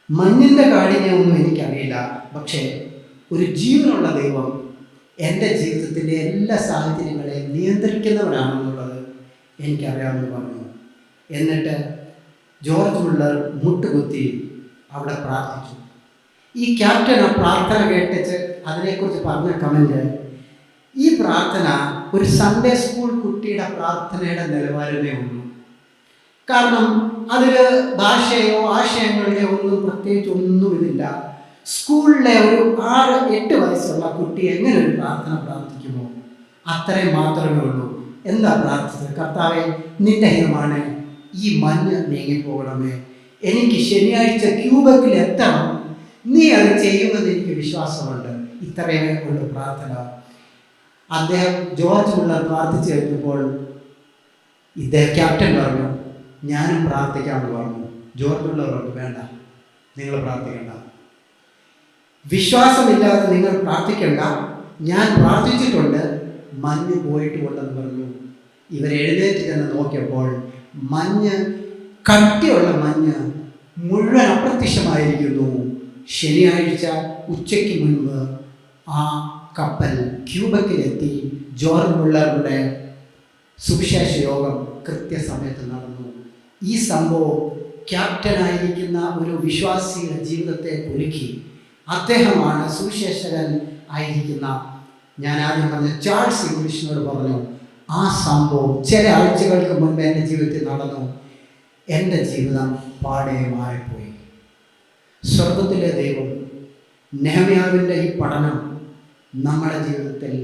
മഞ്ഞിൻ്റെ കാഠിന്യമൊന്നും എനിക്കറിയില്ല, പക്ഷേ ഒരു ജീവനുള്ള ദൈവം എൻ്റെ ജീവിതത്തിൻ്റെ എല്ലാ സാഹചര്യങ്ങളെയും നിയന്ത്രിക്കുന്നവരാണെന്നുള്ളത് എനിക്കറിയാമെന്ന് പറഞ്ഞു. എന്നിട്ട് ജോർജ് മുള്ളർ മുട്ടുകുത്തി അവിടെ പ്രാർത്ഥിച്ചു. ഈ ക്യാപ്റ്റൻ ആ പ്രാർത്ഥന കേട്ടിച്ച് അതിനെക്കുറിച്ച് പറഞ്ഞ കമൻറ്റ്, ഈ പ്രാർത്ഥന ഒരു സൺഡേ സ്കൂൾ കുട്ടിയുടെ പ്രാർത്ഥനയുടെ നിലവാരമേ ഉള്ളൂ. കാരണം അതിൽ ഭാഷയോ ആശയങ്ങളുടെയോ ഒന്നും പ്രത്യേകിച്ച് ഒന്നും ഇതില്ല. സ്കൂളിലെ ഒരു 6-8 വയസ്സുള്ള കുട്ടി എങ്ങനെ ഒരു പ്രാർത്ഥന പ്രാർത്ഥിക്കുമോ അത്രയും മാത്രമേ ഉള്ളൂ. എന്താ പ്രാർത്ഥിച്ചത്? കർത്താവേ, നിന്റെ ഹിതമാണ്, ഈ മഞ്ഞ് നീങ്ങിപ്പോകണമേ, എനിക്ക് ശനിയാഴ്ച ക്യൂബക്കിൽ എത്തണം, നീ അത് ചെയ്യുമെന്ന് എനിക്ക് വിശ്വാസമുണ്ട്. ഇത്രയേ ഉള്ളൂ പ്രാർത്ഥന. അദ്ദേഹം ജോർജ് മുള്ളർ പ്രാർത്ഥിച്ചു കഴിഞ്ഞപ്പോൾ ഇദ്ദേഹം ക്യാപ്റ്റൻ പറഞ്ഞു, ഞാനും പ്രാർത്ഥിക്കാമെന്ന് പറഞ്ഞു. ജോർജ് മുള്ളർ പറഞ്ഞു, വേണ്ട, നിങ്ങൾ പ്രാർത്ഥിക്കേണ്ട, വിശ്വാസമില്ലാതെ നിങ്ങൾ പ്രാർത്ഥിക്കേണ്ട, ഞാൻ പ്രാർത്ഥിച്ചിട്ടുണ്ട്, മഞ്ഞ് പോയിട്ടുണ്ടെന്ന് പറഞ്ഞു. ഇവരെഴുന്നേറ്റ് ചെന്ന് നോക്കിയപ്പോൾ മഞ്ഞ്, കട്ടിയുള്ള മഞ്ഞ് മുഴുവൻ അപ്രത്യക്ഷമായിരിക്കുന്നു. ശനിയാഴ്ച ഉച്ചയ്ക്ക് മുൻപ് ആ കപ്പൽ ക്യൂബക്കിലെത്തി. ജോർജ് മുള്ളറുടെ സുവിശേഷ യോഗം കൃത്യസമയത്ത് നടന്നു. ഈ സംഭവം ക്യാപ്റ്റനായിരിക്കുന്ന ഒരു വിശ്വാസിയുടെ ജീവിതത്തെ ഒരുക്കി. അദ്ദേഹമാണ് സുവിശേഷകൻ ആയിരിക്കുന്ന, ഞാൻ ആദ്യം പറഞ്ഞ ചാൾസ് ഇംഗ്ലീഷിനോട് പറഞ്ഞു, ആ സംഭവം ചില ആഴ്ചകൾക്ക് മുൻപ് എൻ്റെ ജീവിതത്തിൽ നടന്നു. എൻ്റെ ജീവിതം പാടെ മാറിപ്പോയി. സ്വർഗത്തിലെ ദൈവം നെഹമ്യാവിൻ്റെ ഈ പഠനം നമ്മുടെ ജീവിതത്തിൽ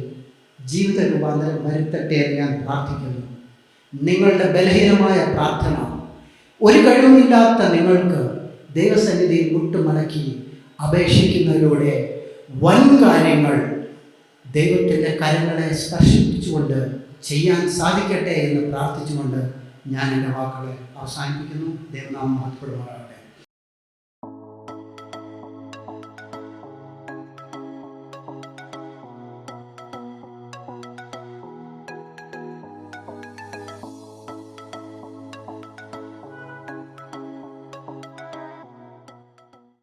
ജീവിത രൂപാന്തരം വരുത്തട്ടെ എന്ന് ഞാൻ പ്രാർത്ഥിക്കുന്നു. നിങ്ങളുടെ ബലഹീനമായ പ്രാർത്ഥന, ഒരു കഴിവുമില്ലാത്ത നിങ്ങൾക്ക് ദൈവസന്നിധിയിൽ മുട്ടുമടക്കി അപേക്ഷിക്കുന്നതിലൂടെ വൻ കാര്യങ്ങൾ ദൈവത്തിൻ്റെ കരങ്ങളെ സ്പർശിപ്പിച്ചുകൊണ്ട് ചെയ്യാൻ സാധിക്കട്ടെ എന്ന് പ്രാർത്ഥിച്ചുകൊണ്ട് ഞാൻ എൻ്റെ വാക്കുകളെ അവസാനിപ്പിക്കുന്നു. ദൈവനാമം മഹത്വപ്പെടുമാറാകട്ടെ.